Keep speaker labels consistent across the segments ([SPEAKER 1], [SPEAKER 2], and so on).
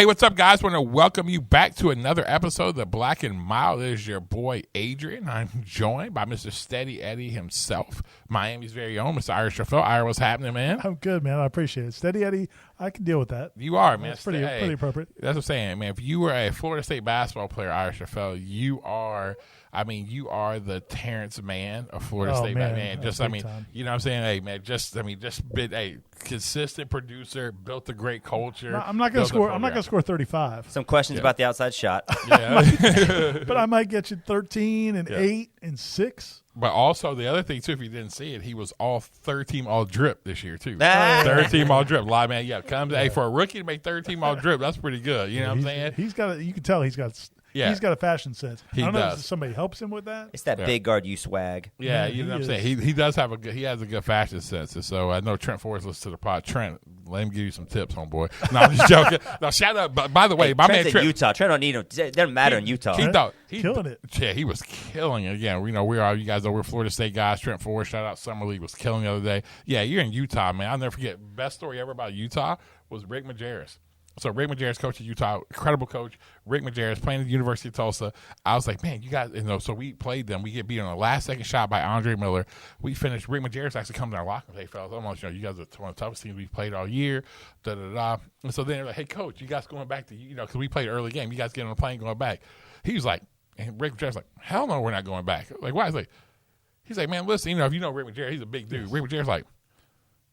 [SPEAKER 1] Hey, what's up, guys? Want to welcome you back to another episode of The Black and Mild. It is your boy, Adrian. I'm joined by Mr. Steady Eddie himself, Miami's very own, Mr. Irish Rafael. Ira, what's happening, man?
[SPEAKER 2] I'm good, man. I appreciate it. Steady Eddie, I can deal with that.
[SPEAKER 1] You are, man.
[SPEAKER 2] That's pretty appropriate.
[SPEAKER 1] That's what I'm saying, man. If you were a Florida State basketball player, Irish Rafael, you are the Terrence Mann of Florida State. Man, just,
[SPEAKER 2] time.
[SPEAKER 1] you know what I'm saying? Hey, man, just been a consistent producer, built a great culture.
[SPEAKER 2] No, I'm not going to score 35.
[SPEAKER 3] Some questions about the outside shot.
[SPEAKER 1] Yeah.
[SPEAKER 2] But I might get you 13 and 8 and 6.
[SPEAKER 1] But also the other thing too, if you didn't see it, he was all third team all drip this year too.
[SPEAKER 3] Ah.
[SPEAKER 1] Third team all drip. Live man, hey, for a rookie to make third team all drip, that's pretty good. You know what I'm saying?
[SPEAKER 2] He's got you can tell he's got a fashion sense. I don't know if somebody helps him with that.
[SPEAKER 3] It's that big guard you swag.
[SPEAKER 1] Yeah, you know what I'm saying? He does have he has a good fashion sense. And so I know Trent Forrest listens to the pod. Trent, let him give you some tips, homeboy. No, I'm just joking. No, shout out. By the way, my
[SPEAKER 3] Trent's
[SPEAKER 1] man Trent.
[SPEAKER 3] in Utah. Trent don't need him. It doesn't matter in Utah.
[SPEAKER 1] He
[SPEAKER 2] killing it.
[SPEAKER 1] Yeah, he was killing it. Again, you guys know we're Florida State guys. Trent Forrest, shout out Summer League, was killing the other day. Yeah, you're in Utah, man. I'll never forget. Best story ever about Utah was Rick Majerus. So Rick Majerus, coach of Utah, incredible coach. Rick Majerus playing at the University of Tulsa. I was like, man, you guys, so we played them. We get beat on a last-second shot by Andre Miller. We finished. Rick Majerus actually comes in our locker room. Hey, fellas, almost, you guys are one of the toughest teams we've played all year. Da-da-da. And so then they're like, hey, coach, you guys going back to, because we played early game. You guys get on the plane going back. He was like, and Rick Majerus like, hell no, we're not going back. Like, why? He's like, man, listen, if you know Rick Majerus, he's a big dude. Rick Majerus like,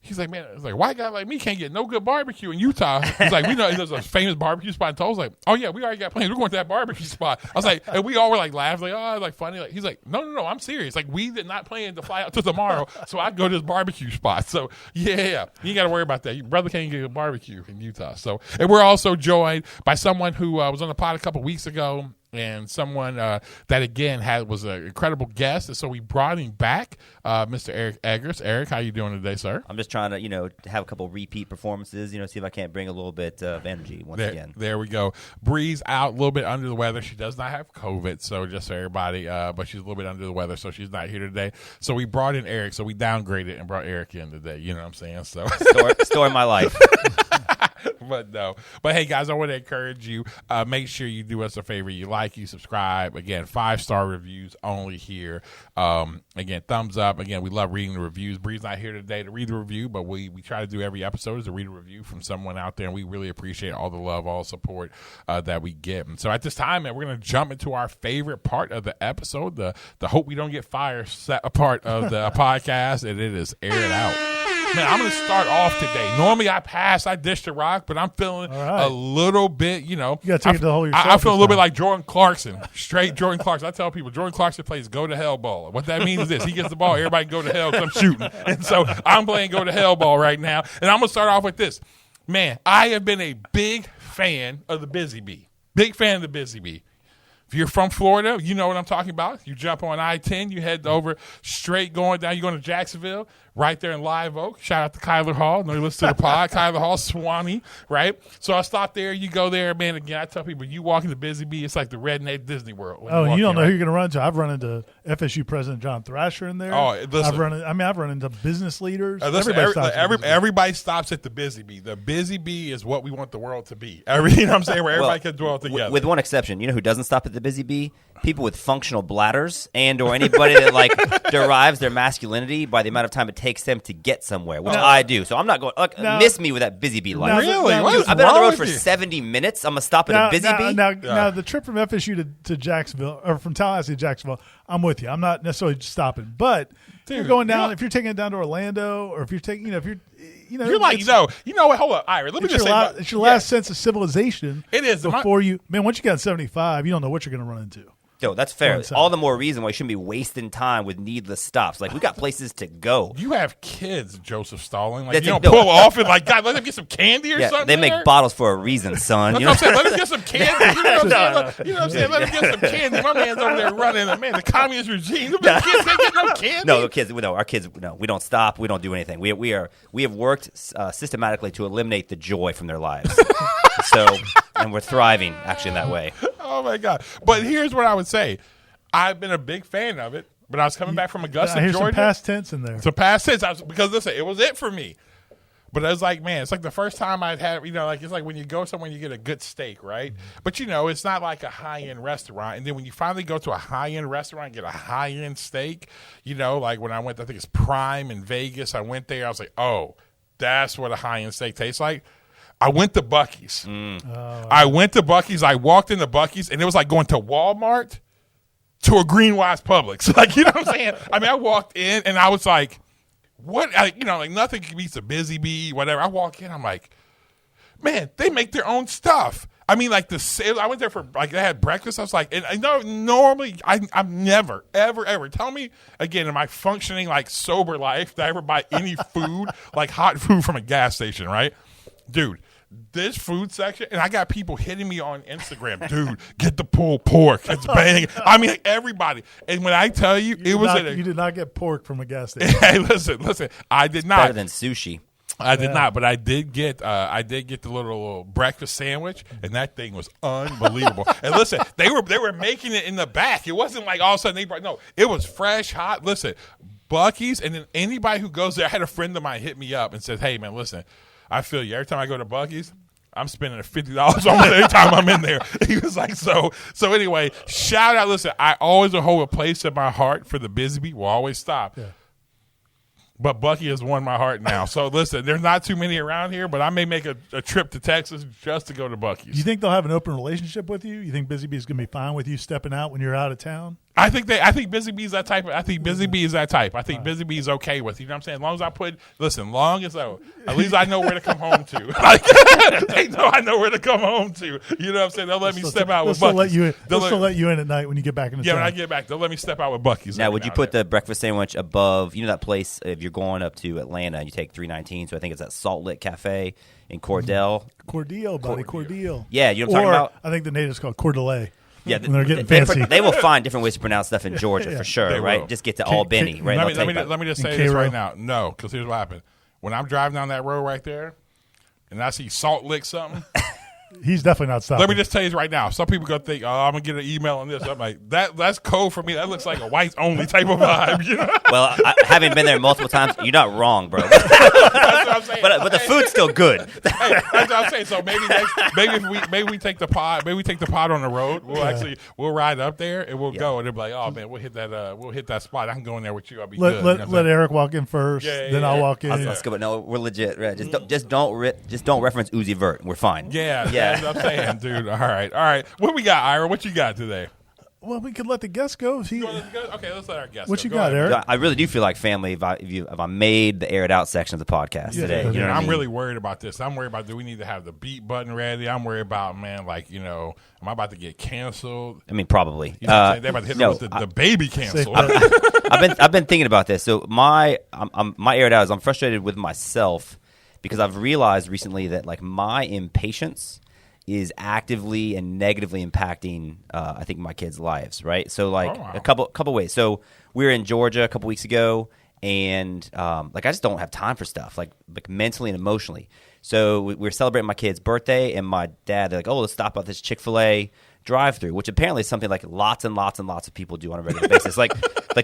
[SPEAKER 1] he's like, man, it's like, white guy like me can't get no good barbecue in Utah. He's like, we know there's a famous barbecue spot in Tulsa. I was like, oh, yeah, we already got plans. We're going to that barbecue spot. I was like, and we all were like laughing, like, oh, like funny. Like, he's like, no, I'm serious. Like, we did not plan to fly out till tomorrow, so I'd go to this barbecue spot. So, yeah, you got to worry about that. Your brother can't get a barbecue in Utah. So, and we're also joined by someone who was on the pod a couple weeks ago, and someone that, again, was an incredible guest. And so we brought him back, Mr. Eric Eggers. Eric, how you doing today, sir?
[SPEAKER 3] I'm just trying to, have a couple repeat performances, see if I can't bring a little bit of energy once again.
[SPEAKER 1] There we go. Bree's out a little bit under the weather. She does not have COVID, so just for everybody, but she's a little bit under the weather, so she's not here today. So we brought in Eric. So we downgraded and brought Eric in today. You know what I'm saying? So
[SPEAKER 3] Story of my life.
[SPEAKER 1] But hey, guys, I want to encourage you. Make sure you do us a favor. You like, you subscribe. Again, 5-star reviews only here. Again, thumbs up. Again, we love reading the reviews. Bree's not here today to read the review, but we try to do every episode is to read a review from someone out there, and we really appreciate all the love, all the support that we get. And so at this time, man, we're going to jump into our favorite part of the episode, the Hope We Don't Get Fired part of the podcast, and it is Air It Out. Man, I'm going to start off today. Normally, I dish the rock, but I'm feeling a little bit,
[SPEAKER 2] You got to take it to the hole yourself.
[SPEAKER 1] I feel a little bit like Jordan Clarkson, straight Jordan Clarkson. I tell people, Jordan Clarkson plays go to hell ball. What that means is this: he gets the ball, everybody go to hell because I'm shooting. And so I'm playing go to hell ball right now. And I'm going to start off with this. Man, I have been a big fan of the Busy Bee. Big fan of the Busy Bee. If you're from Florida, you know what I'm talking about. You jump on I-10, you head over straight going down. You're going to Jacksonville, right there in Live Oak. Shout out to Kyler Hall. No, you listen to the pod. Kyler Hall, Swanee, right? So I stop there. You go there. Man, again, I tell people, you walk into Busy Bee, it's like the redneck Disney World.
[SPEAKER 2] You don't know who you're going to run into. I've run into FSU President John Thrasher in there.
[SPEAKER 1] Oh, listen.
[SPEAKER 2] I've run into business leaders.
[SPEAKER 1] Everybody stops at the Busy Bee. The Busy Bee is what we want the world to be. You know what I'm saying? Where everybody can dwell together.
[SPEAKER 3] With one exception. You know who doesn't stop at the Busy Bee? People with functional bladders or anybody that derives their masculinity by the amount of time it takes them to get somewhere, which I do. So I'm not going miss me with that Busy Bee life.
[SPEAKER 1] Really?
[SPEAKER 3] I've been on the road for 70 minutes. I'm going to stop at a Busy Bee?
[SPEAKER 2] Now, the trip from FSU to Jacksonville, or from Tallahassee to Jacksonville, I'm with you. I'm not necessarily stopping. But if you're going down, if you're taking it down to Orlando, or if you're taking,
[SPEAKER 1] you're like, you know what? Hold up, Ira. Let me just say,
[SPEAKER 2] it's your last sense of civilization.
[SPEAKER 1] It is
[SPEAKER 2] before once you got 75, you don't know what you're going to run into.
[SPEAKER 3] Yo, that's fair. All the more reason why you shouldn't be wasting time with needless stops. Like, we got places to go.
[SPEAKER 1] You have kids, Joseph Stalling. Like, you don't pull off and God, let them get some candy or something.
[SPEAKER 3] They make bottles for a reason, son.
[SPEAKER 1] That's what I'm saying. Let them get some candy. You know what I'm saying? Let them get some candy. My man's over there running. Man, the communist regime. The kids can't get no candy.
[SPEAKER 3] No, our kids. No, we don't stop. We don't do anything. We have worked systematically to eliminate the joy from their lives. And we're thriving actually in that way.
[SPEAKER 1] Oh my God! But here's what I would say: I've been a big fan of it. But I was coming back from Augusta,
[SPEAKER 2] Georgia.
[SPEAKER 1] Some
[SPEAKER 2] past tense in there.
[SPEAKER 1] Some past tense. Because listen, it was it for me. But I was like, man, it's like the first time I'd had, like it's like when you go somewhere and you get a good steak, right? But it's not like a high-end restaurant. And then when you finally go to a high-end restaurant and get a high-end steak, like when I went, I think it's Prime in Vegas, I went there, I was like, oh, that's what a high-end steak tastes like. I went to Buckies. I went to Buckies. I walked into Buckies, and it was like going to Walmart to a Greenwise Publix. Like, you know what I'm saying? I mean, I walked in, and I was like, what? Like nothing beats a Busy Bee, whatever. I walk in, I'm like, man, they make their own stuff. I mean, like I went there for like they had breakfast. I was like, and I know normally I'm never, ever. Tell me again, am I functioning like sober life? Did I ever buy any food, like hot food from a gas station, right? Dude, this food section, and I got people hitting me on Instagram, dude, get the pulled pork. It's banging. I mean, like everybody. And when I tell you,
[SPEAKER 2] you did not get pork from a gas station.
[SPEAKER 1] Hey, listen, I did not.
[SPEAKER 3] Better than sushi.
[SPEAKER 1] I did not, but I did get the little breakfast sandwich, and that thing was unbelievable. And listen, they were making it in the back. It wasn't like all of a sudden it was fresh, hot. Listen, Buckies, and then anybody who goes there, I had a friend of mine hit me up and said, hey man, listen, I feel you. Every time I go to Bucky's, I'm spending $50 almost every time I'm in there. He was like, so anyway, shout out. Listen, I always will hold a place in my heart for the Busy Bee. We'll always stop. Yeah. But Bucky has won my heart now. So listen, there's not too many around here, but I may make a trip to Texas just to go to Bucky's.
[SPEAKER 2] Do you think they'll have an open relationship with you? You think Busy Bee's going to be fine with you stepping out when you're out of town?
[SPEAKER 1] I think Busy Bee's that type. I think Busy Bee is that type. I think Busy Bee's okay with, you know what I'm saying? As long as at least I know where to come home to. Like, they know I know where to come home to. You know what I'm saying? They'll let me step out with Bucky's.
[SPEAKER 2] They'll still let you in at night when you get back into town.
[SPEAKER 1] Yeah, when I get back, they'll let me step out with Bucky's.
[SPEAKER 3] Now, would you put the breakfast sandwich above, that place, if you're going up to Atlanta and you take 319, so I think it's that Salt Lick Cafe in Cordell.
[SPEAKER 2] Cordell.
[SPEAKER 3] Yeah, you know what I'm talking about?
[SPEAKER 2] I think the natives call it Cordelet.
[SPEAKER 3] Yeah,
[SPEAKER 2] when they're getting fancy.
[SPEAKER 3] They will find different ways to pronounce stuff in Georgia for sure, right? Just get to Albany, right?
[SPEAKER 1] Let me just say this right now. No, because here's what happened. When I'm driving down that road right there, and I see Salt Lick something,
[SPEAKER 2] he's definitely not stopping.
[SPEAKER 1] Let me just tell you right now. Some people going to think, I'm going to get an email on this. I'm like, that's code for me. That looks like a whites-only type of vibe. You know?
[SPEAKER 3] Well, having been there multiple times, you're not wrong, bro. That's what I'm saying. But the food's still good.
[SPEAKER 1] Hey, that's what I'm saying. So maybe we take the pod on the road. We'll ride up there and we'll go. And they'll be like, oh, man, we'll hit that spot. I can go in there with you. I'll be good.
[SPEAKER 2] Let Eric walk in first. Then I'll walk in.
[SPEAKER 3] Let's go. But no, we're legit. Right? Just don't reference Uzi Vert. We're fine.
[SPEAKER 1] Yeah. That's what I'm saying, dude. All right. What we got, Ira? What you got today?
[SPEAKER 2] Well, we could let the guest go.
[SPEAKER 1] Okay, let's let our guest go.
[SPEAKER 2] What you got, Eric?
[SPEAKER 3] I really do feel like family if I made the aired out section of the podcast today. You know what I mean?
[SPEAKER 1] I'm really worried about this. I'm worried about, do we need to have the beat button ready? I'm worried about, man, like, am I about to get canceled?
[SPEAKER 3] I mean, probably.
[SPEAKER 1] They're about to hit me with the baby cancel.
[SPEAKER 3] I've been thinking about this. So my aired out is I'm frustrated with myself because I've realized recently that like my impatience is actively and negatively impacting, I think, my kids' lives, right? So, like, a couple ways. So, we were in Georgia a couple weeks ago, and, I just don't have time for stuff, like mentally and emotionally. So, we were celebrating my kid's birthday, and my dad, they're like, let's stop at this Chick-fil-A drive-through, which apparently is something, like, lots and lots and lots of people do on a regular basis. Like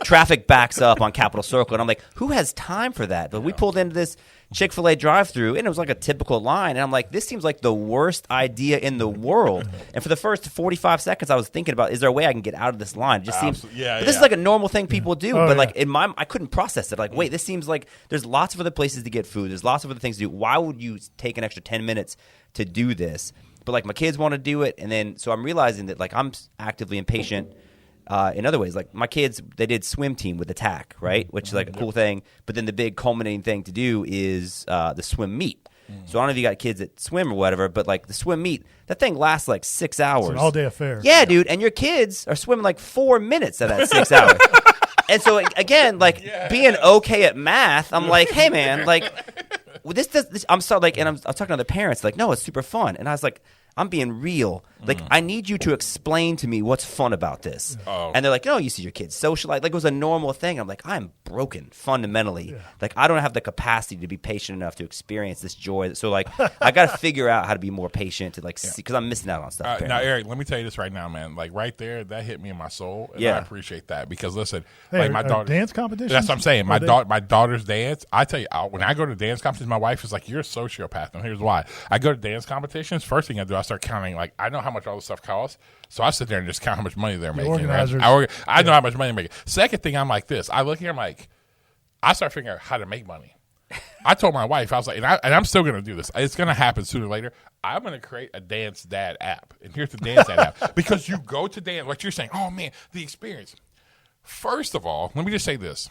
[SPEAKER 3] traffic backs up on Capitol Circle, and I'm like, who has time for that? But we pulled into this Chick-fil-A drive-through, and it was like a typical line, and I'm like, this seems like the worst idea in the world. And for the first 45 seconds, I was thinking about, is there a way I can get out of this line? It just seems, but this is like a normal thing people do, but like in my, I couldn't process it. Like, wait, this seems like there's lots of other places to get food. There's lots of other things to do. Why would you take an extra 10 minutes to do this? But like my kids want to do it, and then so I'm realizing that like I'm actively impatient. In other ways, like my kids, they did swim team with attack, right? Which is like a cool thing. But then the big culminating thing to do is the swim meet. So I don't know if you got kids that swim or whatever, but like the swim meet, that thing lasts like 6 hours.
[SPEAKER 2] It's an all-day affair.
[SPEAKER 3] Yeah, dude. And your kids are swimming like 4 minutes of that 6 hours. And so again, like being okay at math, I'm like, hey man, like this I'm so like, and I'm talking to other parents, like, no, it's super fun. And I was like, I'm being real. Like, I need you to explain to me what's fun about this.
[SPEAKER 1] Oh.
[SPEAKER 3] And they're like, no, you see your kids socialize. Like, it was a normal thing. I'm like, I'm broken fundamentally. Yeah. Like, I don't have the capacity to be patient enough to experience this joy. So, like, I got to figure out how to be more patient to, like, see, because I'm missing out on stuff.
[SPEAKER 1] Now, Eric, let me tell you this right now, man. Like, right there, that hit me in my soul. And I appreciate that because, listen, like my daughter.
[SPEAKER 2] Dance competition?
[SPEAKER 1] That's what I'm saying. My daughter's dance, I tell you, when I go to dance competitions, my wife is like, you're a sociopath. And here's why. I go to dance competitions. First thing I do, I start counting, like, I know how much all this stuff costs. So I sit there and just count how much money they're making.
[SPEAKER 2] Organizers.
[SPEAKER 1] I know how much money they're making. Second thing, I'm like this. I look here, I'm like, I start figuring out how to make money. I told my wife, I was like, and I'm still going to do this. It's going to happen sooner or later. I'm going to create a Dance Dad app. And here's the Dance Dad app. Because you go to dance, what you're saying, oh, man, the experience. First of all, let me just say this.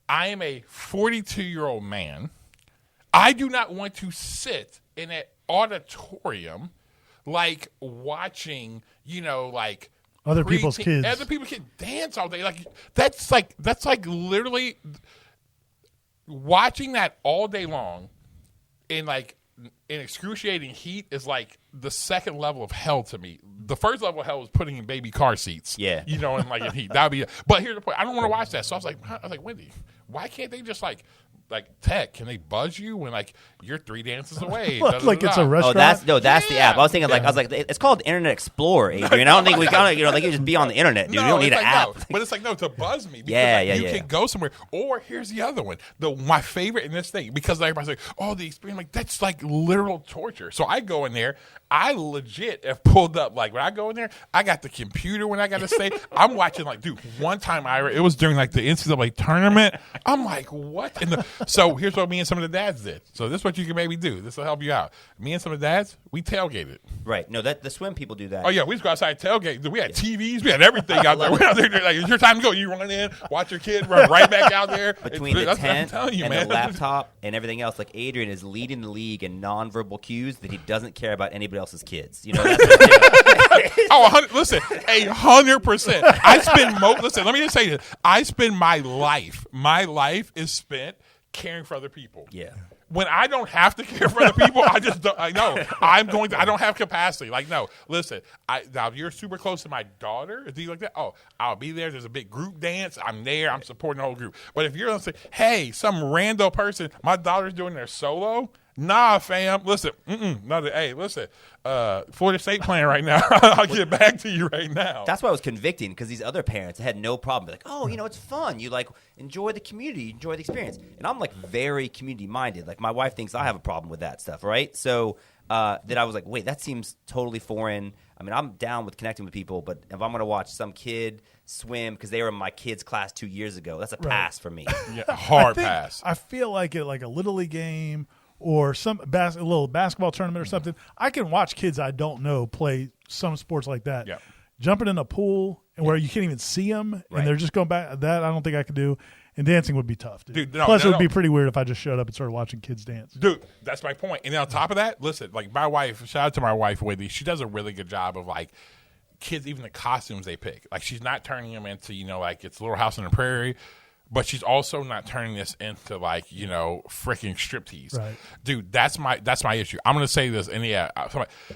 [SPEAKER 1] I am a 42-year-old man. I do not want to sit in an auditorium like watching, like
[SPEAKER 2] other people's kids
[SPEAKER 1] dance all day. Like that's like literally watching that all day long in excruciating heat is like the second level of hell to me. The first level of hell was putting in baby car seats.
[SPEAKER 3] Yeah.
[SPEAKER 1] In in heat. That'd be but here's the point. I don't want to watch that. So I was like, Wendy, why can't they just like tech, can they buzz you when you're 3 dances away?
[SPEAKER 2] Like it's a restaurant.
[SPEAKER 3] That's the app. I was thinking it's called Internet Explorer, Adrian. I don't think we got you just be on the internet, dude.
[SPEAKER 1] No,
[SPEAKER 3] you don't need an app.
[SPEAKER 1] No. But it's to buzz me.
[SPEAKER 3] Because,
[SPEAKER 1] you can go somewhere. Or here's the other one, my favorite in this thing, because everybody's like, oh, the experience, that's literal torture. So I go in there. I legit have pulled up, when I go in there, I got the computer when I got to stay. I'm watching, dude, one time, Ira, it was during, the NCAA tournament. I'm like, what? So here's what me and some of the dads did. So this is what you can maybe do. This will help you out. Me and some of the dads, we tailgated.
[SPEAKER 3] Right. No, the swim people do that.
[SPEAKER 1] Oh, yeah, we just go outside tailgate. We had TVs. We had everything out there. We're out there, it's your time to go. You run in, watch your kid, run right back out there.
[SPEAKER 3] Between the tent and the laptop and everything else, Adrian is leading the league in nonverbal cues that he doesn't care about anybody else's kids. That's
[SPEAKER 1] what listen, 100%. I spend listen, let me just say this. I spend my life is spent caring for other people.
[SPEAKER 3] Yeah.
[SPEAKER 1] When I don't have to care for other people, I just don't. I know I don't have capacity. No, listen. Now you're super close to my daughter. Is he like that? Oh, I'll be there. There's a big group dance. I'm there. I'm supporting the whole group. But if you're gonna say, hey, some rando person, my daughter's doing their solo. Nah, fam. Listen. Hey, listen. Florida State playing right now. I'll get back to you right now.
[SPEAKER 3] That's why it was convicting, because these other parents had no problem. Like, oh, it's fun. You enjoy the community, enjoy the experience. And I'm very community minded. My wife thinks I have a problem with that stuff, right? So then I was like, wait, that seems totally foreign. I mean, I'm down with connecting with people, but if I'm going to watch some kid swim because they were in my kid's class 2 years ago, that's a pass for me.
[SPEAKER 1] Yeah, hard pass.
[SPEAKER 2] I feel like a Little League game or some a little basketball tournament or something, I can watch kids I don't know play some sports like that.
[SPEAKER 1] Yep.
[SPEAKER 2] Jumping in a pool and where you can't even see them and they're just going back, that I don't think I could do. And dancing would be tough, dude. Plus, it would be pretty weird if I just showed up and started watching kids dance.
[SPEAKER 1] Dude, that's my point. And then on top of that, listen, my wife, shout out to my wife, Wendy, she does a really good job of kids, even the costumes they pick. She's not turning them into, it's Little House on the Prairie. But she's also not turning this into freaking striptease.
[SPEAKER 2] Right.
[SPEAKER 1] Dude, that's my issue. I'm gonna say this, and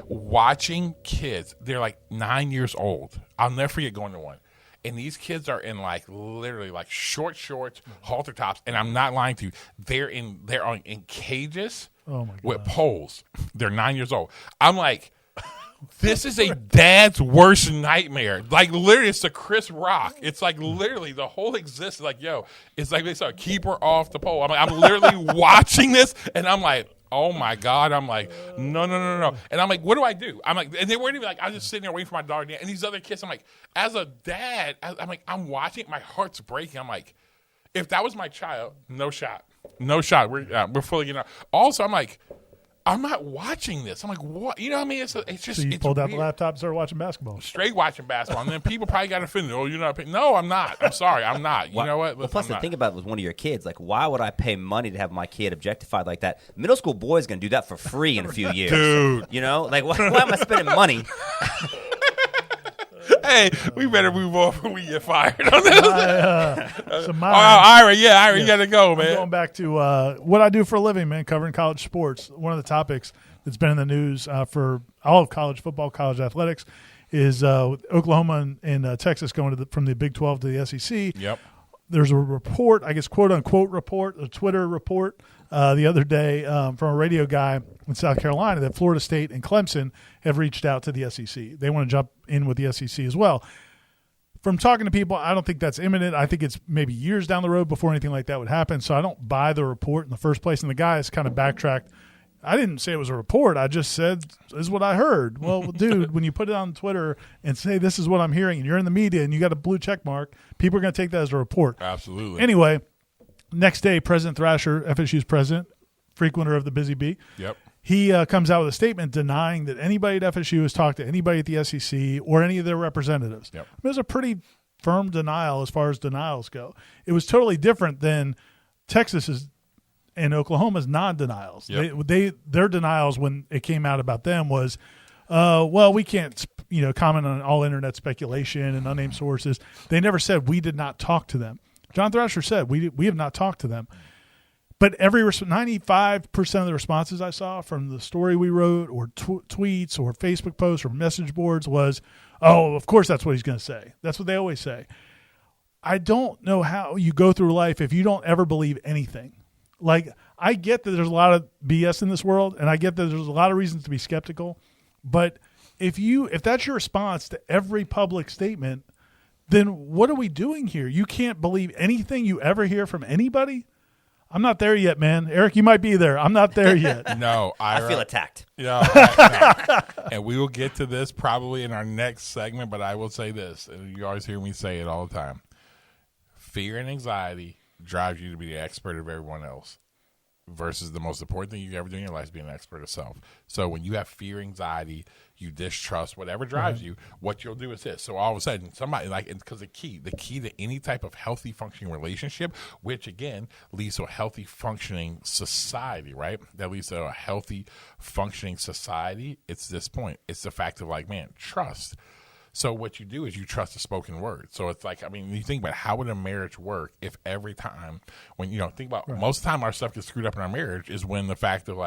[SPEAKER 1] watching kids, they're 9 years old. I'll never forget going to one. And these kids are in literally short shorts, halter tops, and I'm not lying to you. They're in cages with poles. They're 9 years old. I'm like, this is a dad's worst nightmare. Literally, it's the Chris Rock. It's literally the whole existence. It's they start keep her off the pole. I'm literally watching this, and I'm like, oh my God. I'm like, no. And I'm like, what do I do? I'm like, and they weren't even I was just sitting there waiting for my daughter. And these other kids, I'm like, as a dad, I'm watching. My heart's breaking. I'm like, if that was my child, no shot. We're fully getting out. Also, I'm like, I'm not watching this. I'm like, what? You know what I mean? It's just.
[SPEAKER 2] So you pulled out the laptop and started watching basketball.
[SPEAKER 1] Straight watching basketball. And then people probably got offended. Oh, you're not paying. No, I'm not. I'm sorry. I'm not. You know what?
[SPEAKER 3] Well, plus, the thing about it was one of your kids. Why would I pay money to have my kid objectified like that? Middle school boy's going to do that for free in a few years.
[SPEAKER 1] Dude.
[SPEAKER 3] Why am I spending money?
[SPEAKER 1] Hey, we better move on before we get fired on this.
[SPEAKER 2] Ira,
[SPEAKER 1] you got to go, man.
[SPEAKER 2] I'm going back to what I do for a living, man, covering college sports. One of the topics that's been in the news for all of college football, college athletics, is Oklahoma and Texas going from the Big 12 to the SEC.
[SPEAKER 1] Yep.
[SPEAKER 2] There's a report, I guess, quote-unquote report, a Twitter report the other day from a radio guy in South Carolina that Florida State and Clemson have reached out to the SEC. They want to jump in with the SEC as well. From talking to people, I don't think that's imminent. I think it's maybe years down the road before anything like that would happen. So I don't buy the report in the first place. And the guy has kind of backtracked. I didn't say it was a report. I just said, this is what I heard. Well, dude, when you put it on Twitter and say this is what I'm hearing, and you're in the media and you got a blue check mark, people are going to take that as a report.
[SPEAKER 1] Absolutely.
[SPEAKER 2] Anyway, next day, President Thrasher, FSU's president, frequenter of the Busy Bee,
[SPEAKER 1] Yep.
[SPEAKER 2] he comes out with a statement denying that anybody at FSU has talked to anybody at the SEC or any of their representatives.
[SPEAKER 1] Yep.
[SPEAKER 2] It was a pretty firm denial as far as denials go. It was totally different than Texas's and Oklahoma's non-denials.
[SPEAKER 1] Yep.
[SPEAKER 2] Their denials when it came out about them was, well, we can't comment on all internet speculation and unnamed sources. They never said we did not talk to them. John Thrasher said we have not talked to them. But 95% of the responses I saw from the story we wrote or tweets or Facebook posts or message boards was, oh, of course that's what he's going to say. That's what they always say. I don't know how you go through life if you don't ever believe anything. Like, I get that there's a lot of BS in this world, and I get that there's a lot of reasons to be skeptical. But if that's your response to every public statement, then what are we doing here? You can't believe anything you ever hear from anybody? I'm not there yet, man. Eric, you might be there. I'm not there yet.
[SPEAKER 1] No,
[SPEAKER 3] I feel attacked.
[SPEAKER 1] Yeah, and we will get to this probably in our next segment, but I will say this, and you always hear me say it all the time. Fear and anxiety drives you to be the expert of everyone else versus the most important thing you can ever do in your life is being an expert of self. So when you have fear, anxiety, you distrust, whatever drives you, what you'll do is this. So all of a sudden, somebody because the key to any type of healthy functioning relationship, which again leads to a healthy functioning society, right? That leads to a healthy functioning society. It's this point. It's the fact of trust. So what you do is you trust the spoken word. So it's like, you think about how would a marriage work if every time when, think about most of the time our stuff gets screwed up in our marriage is when the fact of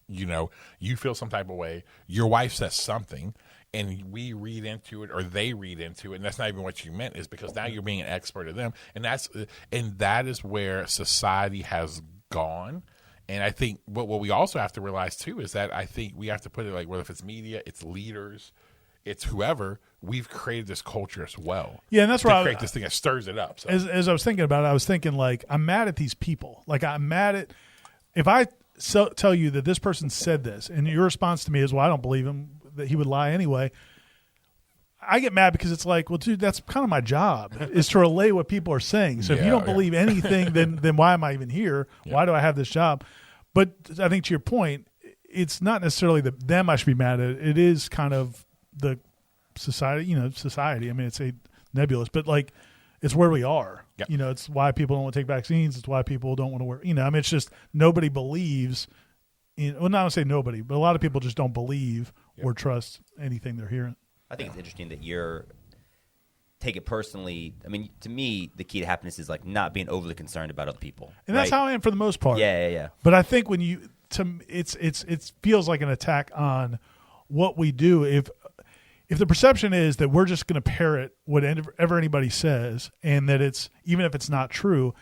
[SPEAKER 1] you feel some type of way, your wife says something and we read into it or they read into it. And that's not even what you meant is because now you're being an expert of them. And that is where society has gone. And I think what we also have to realize too is that I think we have to put it whether if it's media, it's leaders, it's whoever, we've created this culture as well.
[SPEAKER 2] Yeah, and that's why
[SPEAKER 1] create this thing that stirs it up. So.
[SPEAKER 2] As I was thinking about it, I was thinking I'm mad at these people. I'm mad at if I tell you that this person said this, and your response to me is, well, I don't believe him, that he would lie anyway. I get mad because it's well, dude, that's kind of my job is to relay what people are saying. So if you don't believe anything, then why am I even here? Yeah. Why do I have this job? But I think to your point, it's not necessarily them I should be mad at. It is kind of the society, society. It's a nebulous, but it's where we are. Yep. It's why people don't want to take vaccines. It's why people don't want to wear, it's just nobody believes well, not to say nobody, but a lot of people just don't believe or trust anything they're hearing.
[SPEAKER 3] I think it's interesting that you're take it personally. To me, the key to happiness is not being overly concerned about other people.
[SPEAKER 2] And that's how I am for the most part.
[SPEAKER 3] Yeah. But
[SPEAKER 2] I think when it feels like an attack on what we do if the perception is that we're just going to parrot whatever anybody says and that it's even if it's not true,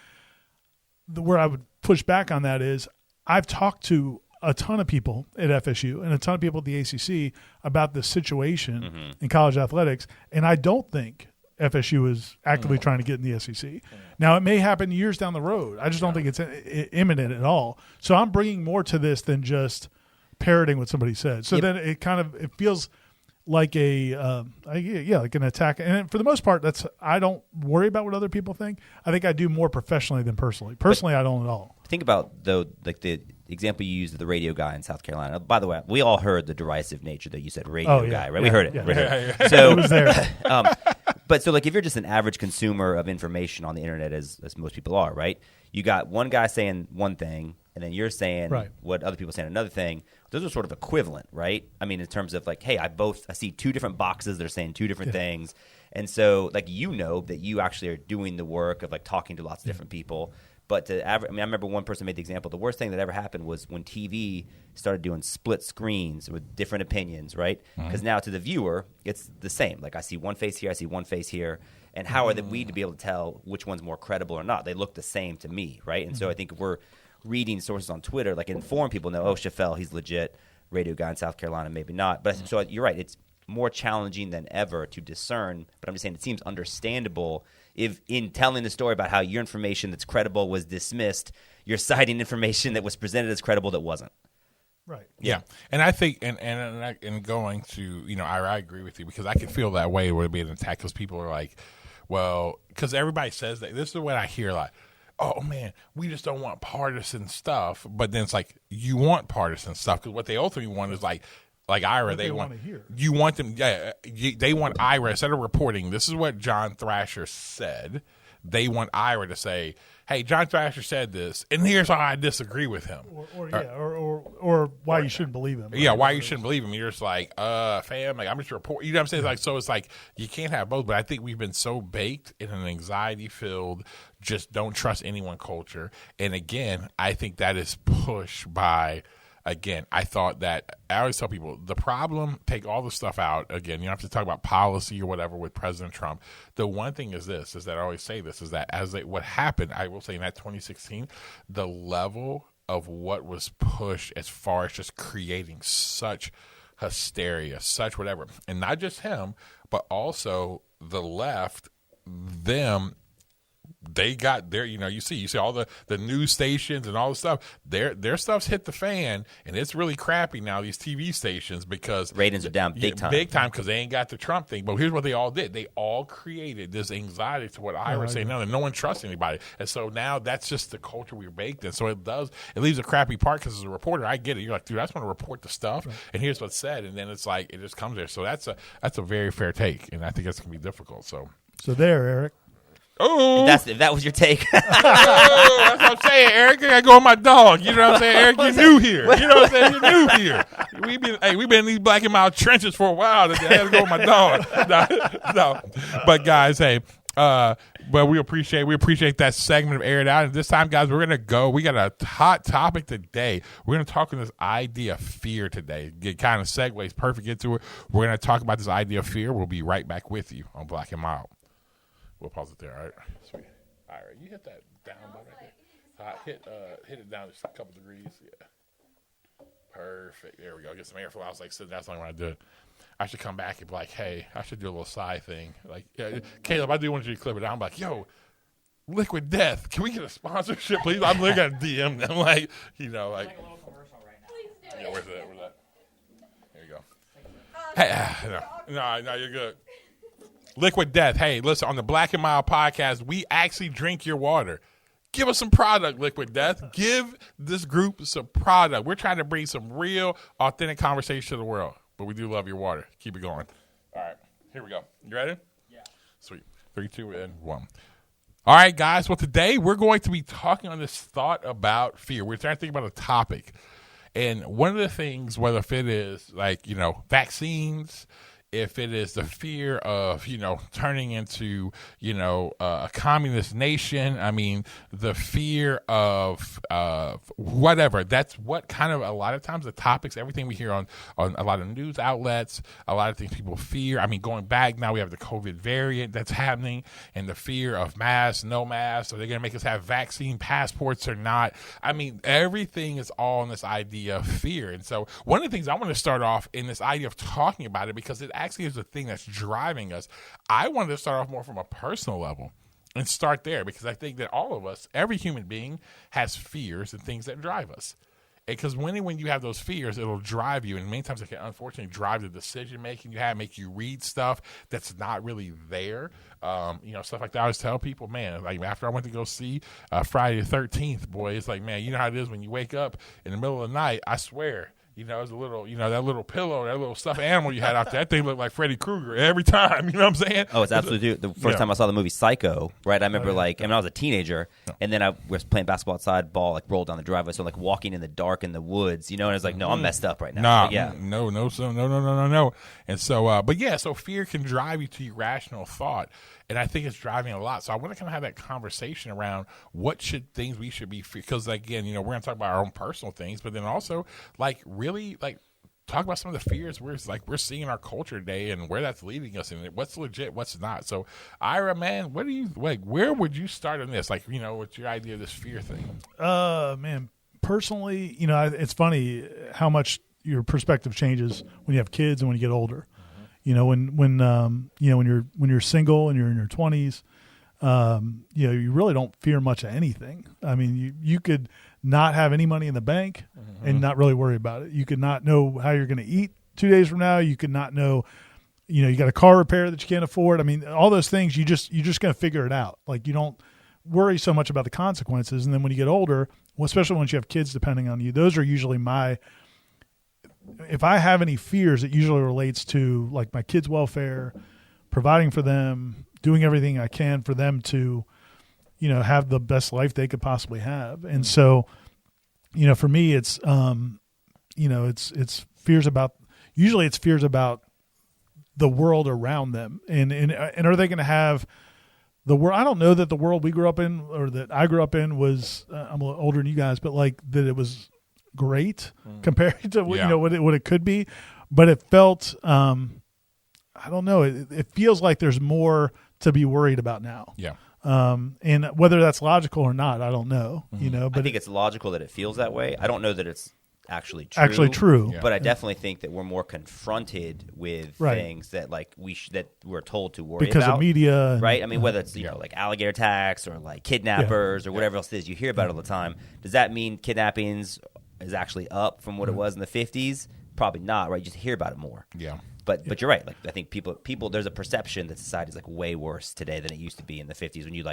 [SPEAKER 2] where I would push back on that is I've talked to a ton of people at FSU and a ton of people at the ACC about this situation in college athletics, and I don't think FSU is actively trying to get in the SEC. Now, it may happen years down the road. I just don't think it's imminent at all. So I'm bringing more to this than just parroting what somebody said. So then it feels like like an attack. And for the most part, I don't worry about what other people think. I think I do more professionally than personally. Personally, I don't at all.
[SPEAKER 3] Think about, though, the example you used of the radio guy in South Carolina. By the way, we all heard the derisive nature that you said radio guy, right? Yeah, we heard it. Yeah. So,
[SPEAKER 2] it was there.
[SPEAKER 3] But so, if you're just an average consumer of information on the internet, as most people are, right? You got one guy saying one thing, and then you're saying what other people are saying another thing. Those are sort of equivalent, right? In terms of hey, I see two different boxes. They're saying two different things. And so, that you actually are doing the work of talking to lots of different people. But I remember one person made the example. The worst thing that ever happened was when TV started doing split screens with different opinions, right? Because now to the viewer, it's the same. Like I see one face here, I see one face here. And how are we to be able to tell which one's more credible or not? They look the same to me, right? And so I think if we're reading sources on Twitter, like inform people know, Chaffel, he's legit, radio guy in South Carolina, maybe not. But so you're right. It's more challenging than ever to discern. But I'm just saying it seems understandable if in telling the story about how your information that's credible was dismissed, you're citing information that was presented as credible that wasn't.
[SPEAKER 2] Right.
[SPEAKER 1] Yeah. And I think, and going to, I agree with you because I can feel that way where it'd be an attack because people are like, well, because everybody says that. This is what I hear a lot. Oh, man, we just don't want partisan stuff. But then it's like, you want partisan stuff because what they ultimately want is like Ira, they want you want them. Yeah, they want Ira instead of reporting. This is what John Thrasher said. They want Ira to say, "Hey, John Thrasher said this, and here's how I disagree with him,"
[SPEAKER 2] or why you shouldn't believe him.
[SPEAKER 1] Yeah, why you shouldn't believe him. You're just like, fam, like I'm just reporting. You know what I'm saying? Like, so it's like you can't have both. But I think we've been so baked in an anxiety-filled, just don't trust anyone culture. And again, I think that is pushed by. Again, I thought that I always tell people the problem, take all the stuff out. Again, you don't have to talk about policy or whatever with President Trump. The one thing is this, is that I always say this, is that what happened, I will say in that 2016, the level of what was pushed as far as just creating such hysteria, such whatever. And not just him, but also the left, them, they got their, you see all the news stations and all the stuff, their stuff's hit the fan, and it's really crappy now, these TV stations, because
[SPEAKER 3] ratings are down big time
[SPEAKER 1] because they ain't got the Trump thing. But here's what they all did. They all created this anxiety to what Ira was saying, no one trusts anybody. And so now that's just the culture we're baked in. So it leaves a crappy part because as a reporter, I get it. You're like, dude, I just want to report the stuff, and here's what's said. And then it's like, it just comes there. So that's a very fair take, and I think that's going to be difficult. So
[SPEAKER 2] there, Eric.
[SPEAKER 1] Oh,
[SPEAKER 3] if that was your take.
[SPEAKER 1] That's what I'm saying, Eric. I gotta go with my dog. You know what I'm saying, Eric? You're new here. You know what I'm saying? You're new here. We've been in these Black and Mild trenches for a while. I had to go with my dog. No. But guys, hey, but we appreciate that segment of Air It Out. And this time, guys, we're gonna go. We got a hot topic today. We're gonna talk on this idea of fear today. Get kind of segues perfect into it. We're gonna talk about this idea of fear. We'll be right back with you on Black and Mild. We'll pause it there, all right? Sweet. All right, you hit that down button right there. Hit it down just a couple degrees. Yeah. Perfect. There we go. Get some airflow. I was like, that's not when I do it. I should come back and be like, hey, I should do a little side thing. Like, Caleb, I do want you to clip it down. I'm like, yo, Liquid Death, can we get a sponsorship, please? I'm looking at DM them, like, like. Like a little commercial right now. Please do it. Yeah, where's that? There you go. Hey, no, you're good. Liquid Death. Hey, listen, on the Black and Mild podcast, we actually drink your water. Give us some product, Liquid Death. Give this group some product. We're trying to bring some real, authentic conversation to the world, but we do love your water. Keep it going. All right, here we go. You ready? Yeah. Sweet. 3, 2, and 1. All right, guys. Well, today we're going to be talking on this thought about fear. We're trying to think about a topic. And one of the things, whether if it is like, vaccines, if it is the fear of, turning into, a communist nation, I mean, the fear of whatever, that's what kind of a lot of times the topics, everything we hear on a lot of news outlets, a lot of things people fear. I mean, going back now, we have the COVID variant that's happening and the fear of masks, no masks. Are they going to make us have vaccine passports or not? I mean, everything is all in this idea of fear. And so one of the things I want to start off in this idea of talking about it, because it actually is the thing that's driving us. I wanted to start off more from a personal level and start there, because I think that all of us, every human being, has fears and things that drive us. Because when you have those fears, it'll drive you, and many times it can unfortunately drive the decision making you have, make you read stuff that's not really there. Stuff like that. I always tell people, man, like after I went to go see Friday the 13th, boy, it's like, man, you know how it is when you wake up in the middle of the night. I swear. It's a little, that little pillow, that little stuffed animal you had out there. That thing looked like Freddy Krueger every time. You know what I'm saying?
[SPEAKER 3] Oh, it's absolutely. The first time I saw the movie Psycho, right? I remember I was a teenager, and then I was playing basketball outside, ball like rolled down the driveway, so like walking in the dark in the woods, and I was like, no, I'm messed up right now. No. And so, so fear can drive you to irrational thought.
[SPEAKER 1] And I think it's driving a lot. So I want to kind of have that conversation around what things we should be, because again, we're going to talk about our own personal things, but then also really talk about some of the fears we're seeing in our culture today and where that's leading us and what's legit, what's not. So Ira, man, what do you where would you start on this? What's your idea of this fear thing?
[SPEAKER 2] Man, personally, it's funny how much your perspective changes when you have kids and when you get older. When you're single and you're in your 20s, you really don't fear much of anything. I mean, you could not have any money in the bank and not really worry about it. You could not know how you're going to eat 2 days from now. You could not know, you got a car repair that you can't afford. I mean, all those things, you're just going to figure it out. Like, you don't worry so much about the consequences. And then when you get older, especially once you have kids depending on you, those are usually if I have any fears, it usually relates to like my kids' welfare, providing for them, doing everything I can for them to, have the best life they could possibly have. And so, for me, it's, it's fears about, usually it's fears about the world around them. And are they going to have the world? I don't know that the world we grew up in or that I grew up in was, I'm a little older than you guys, but that it was great compared to what it could be, but it felt I don't know, it feels like there's more to be worried about now. And whether that's logical or not, I don't know. But
[SPEAKER 3] I think it's logical that it feels that way. I don't know that it's actually true. But I definitely think that we're more confronted with things that that we're told to worry
[SPEAKER 2] because
[SPEAKER 3] about
[SPEAKER 2] of media,
[SPEAKER 3] right? I mean, whether it's like alligator attacks or like kidnappers or whatever else it is, you hear about it all the time. Does that mean kidnappings is actually up from what it was in the 50s? Probably not, right? You just hear about it more. But you're right. Like, I think people there's a perception that society is like way worse today than it used to be in the 50s when you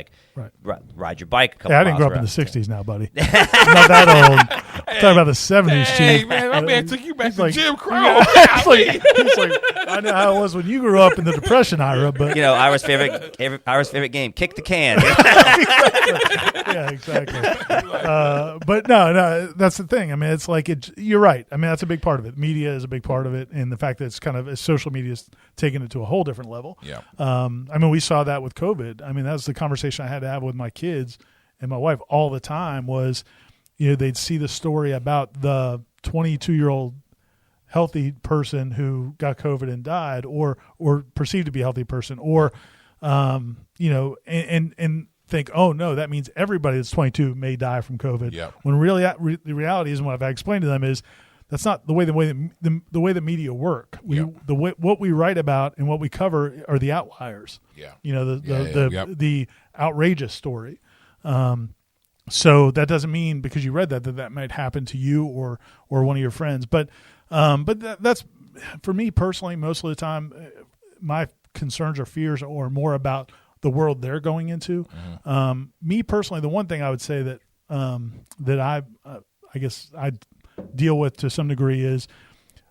[SPEAKER 3] ride your bike a couple
[SPEAKER 2] I didn't grow up
[SPEAKER 3] around.
[SPEAKER 2] in the 60s now, buddy. I'm not that old. I'm talking about the 70s,
[SPEAKER 1] Hey,
[SPEAKER 2] Chief.
[SPEAKER 1] man, my man took you back to
[SPEAKER 2] like-
[SPEAKER 1] Jim Crow.
[SPEAKER 2] It's like, I know how it was when you grew up in the Depression era, but
[SPEAKER 3] Ira's favorite game, kick the can.
[SPEAKER 2] yeah, exactly. But no, that's the thing. I mean, it's like you're right. I mean, that's a big part of it. Media is a big part of it, and the fact that it's kind of social media is taking it to a whole different level. I mean, we saw that with COVID. I mean, that was the conversation I had to have with my kids and my wife all the time. Was they'd see the story about the 22-year-old healthy person who got COVID and died, or perceived to be a healthy person, or and think, oh no, that means everybody that's 22 may die from COVID. When really the reality is, and what I've explained to them is, that's not the way the media work. What we write about and what we cover are the outliers. The outrageous story. So that doesn't mean because you read that might happen to you or one of your friends. But that's for me personally. Most of the time, my concerns or fears are more about the world they're going into. Me personally, the one thing I would say that I guess I deal with to some degree is,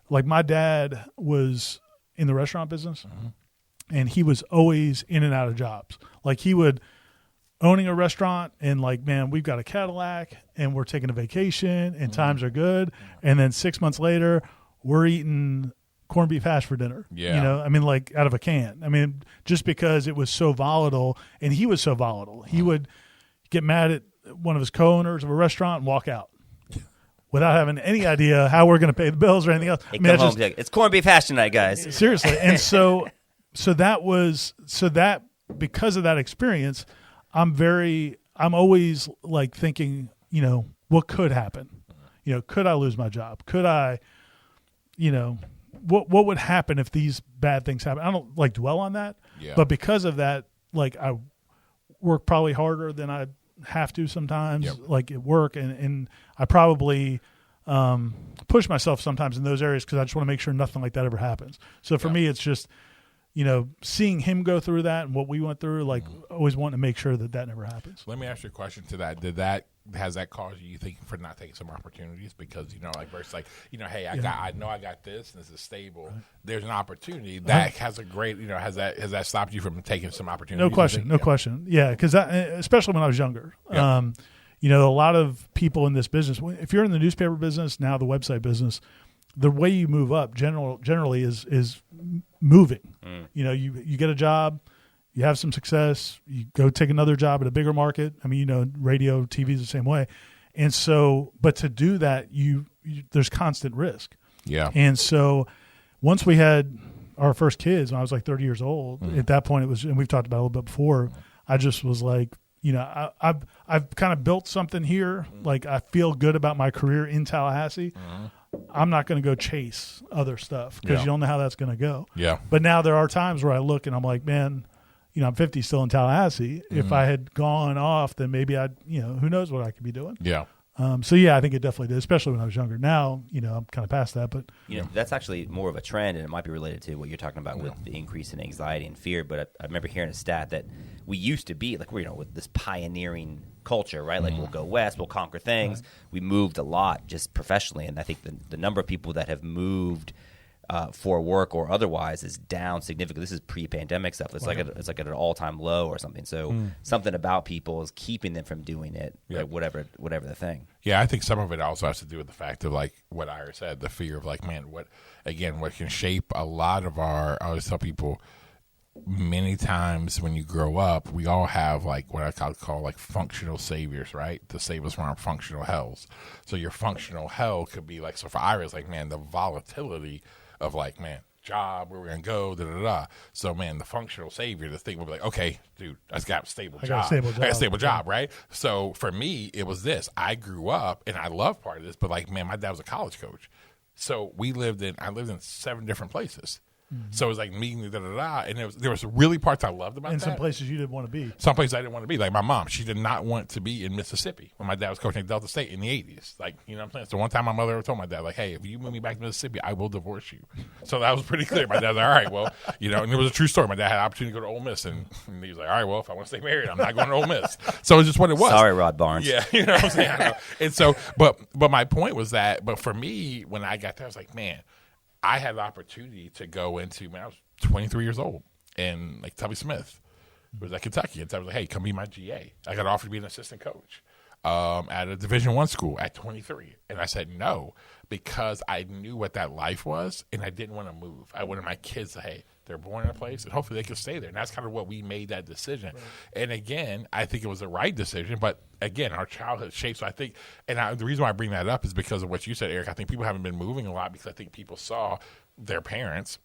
[SPEAKER 2] like, my dad was in the restaurant business, and he was always in and out of jobs. Like, he would owning a restaurant and like, man, we've got a Cadillac and we're taking a vacation and times are good. And then 6 months later, we're eating corned beef hash for dinner. I mean, like, out of a can. I mean, just because it was so volatile, and he was so volatile, he would get mad at one of his co-owners of a restaurant and walk out without having any idea how we're going to pay the bills or anything else.
[SPEAKER 3] Hey, come home, it's corned beef hash tonight, guys.
[SPEAKER 2] Seriously. And so because of that experience, I'm always like thinking, what could happen? Could I lose my job? Could I, what would happen if these bad things happen? I don't like dwell on that, but because of that, like, I work probably harder than I have to sometimes, like at work, and I probably push myself sometimes in those areas because I just want to make sure nothing like that ever happens. So for me, it's just, seeing him go through that and what we went through, like, always wanting to make sure that never happens.
[SPEAKER 1] Let me ask you a question to that. Has that caused you thinking for not taking some opportunities? Because, versus like, hey, I know I got this and this is stable. Right. There's an opportunity that has a great, has that stopped you from taking some opportunities?
[SPEAKER 2] No question. Yeah. Cause especially when I was younger, a lot of people in this business, if you're in the newspaper business, now the website business, the way you move up generally is moving. You get a job, you have some success, you go take another job at a bigger market. I mean, radio, TV is the same way. And so, but to do that, there's constant risk.
[SPEAKER 1] Yeah.
[SPEAKER 2] And so once we had our first kids, when I was like 30 years old, at that point it was, and we've talked about it a little bit before, I just was like, I've kind of built something here. Like I feel good about my career in Tallahassee. I'm not going to go chase other stuff because you don't know how that's going to go.
[SPEAKER 1] Yeah.
[SPEAKER 2] But now there are times where I look and I'm like, man, I'm 50 still in Tallahassee. If I had gone off, then maybe I'd, who knows what I could be doing.
[SPEAKER 1] Yeah.
[SPEAKER 2] So yeah, I think it definitely did, especially when I was younger. Now, I'm kind of past that, but
[SPEAKER 3] that's actually more of a trend, and it might be related to what you're talking about with the increase in anxiety and fear. But I remember hearing a stat that we used to be like we're with this pioneering culture, right? Like we'll go west, we'll conquer things. Right. We moved a lot just professionally, and I think the number of people that have moved for work or otherwise is down significantly. This is pre-pandemic stuff. It's like at an all-time low or something. So something about people is keeping them from doing it, like whatever the thing.
[SPEAKER 1] Yeah, I think some of it also has to do with the fact of like what Ira said, the fear of like, man, what can shape a lot of I always tell people many times when you grow up, we all have like what I call like functional saviors, right? To save us from our functional hells. So your functional hell could be like, so for Ira, it's like, man, the volatility of like, man, job, where we're going to go, da-da-da. So, man, the functional savior, the thing would be like, okay, dude, I got a stable job. I got a stable job, right? So, for me, it was this. I grew up, and I love part of this, but like, man, my dad was a college coach. So, I lived in 7 different places. So it was like meeting and there was really parts I loved about that.
[SPEAKER 2] And some places you didn't want to be.
[SPEAKER 1] Some places I didn't want to be. Like my mom, she did not want to be in Mississippi when my dad was coaching at Delta State in the 80s. Like, you know what I'm saying? So one time my mother told my dad, like, hey, if you move me back to Mississippi, I will divorce you. So that was pretty clear. My dad's like, all right, well, and it was a true story. My dad had an opportunity to go to Ole Miss, and he was like, all right, well, if I want to stay married, I'm not going to Ole Miss. So it's just what it was.
[SPEAKER 3] Sorry, Rod Barnes.
[SPEAKER 1] Yeah, you know what I'm saying? I know. And so, but my point was that, but for me, when I got there, I was like, man, I had the opportunity to go into, I was 23 years old, and like Tubby Smith was at Kentucky, and I was like, hey, come be my GA. I got offered to be an assistant coach at a Division I school at 23, and I said no because I knew what that life was, and I didn't want to move. I wanted my kids to, hey, they're born in a place, and hopefully they can stay there. And that's kind of what we made that decision. Right. And again, I think it was the right decision, but again, our childhood shapes. So I think, the reason why I bring that up is because of what you said, Eric. I think people haven't been moving a lot because I think people saw their parents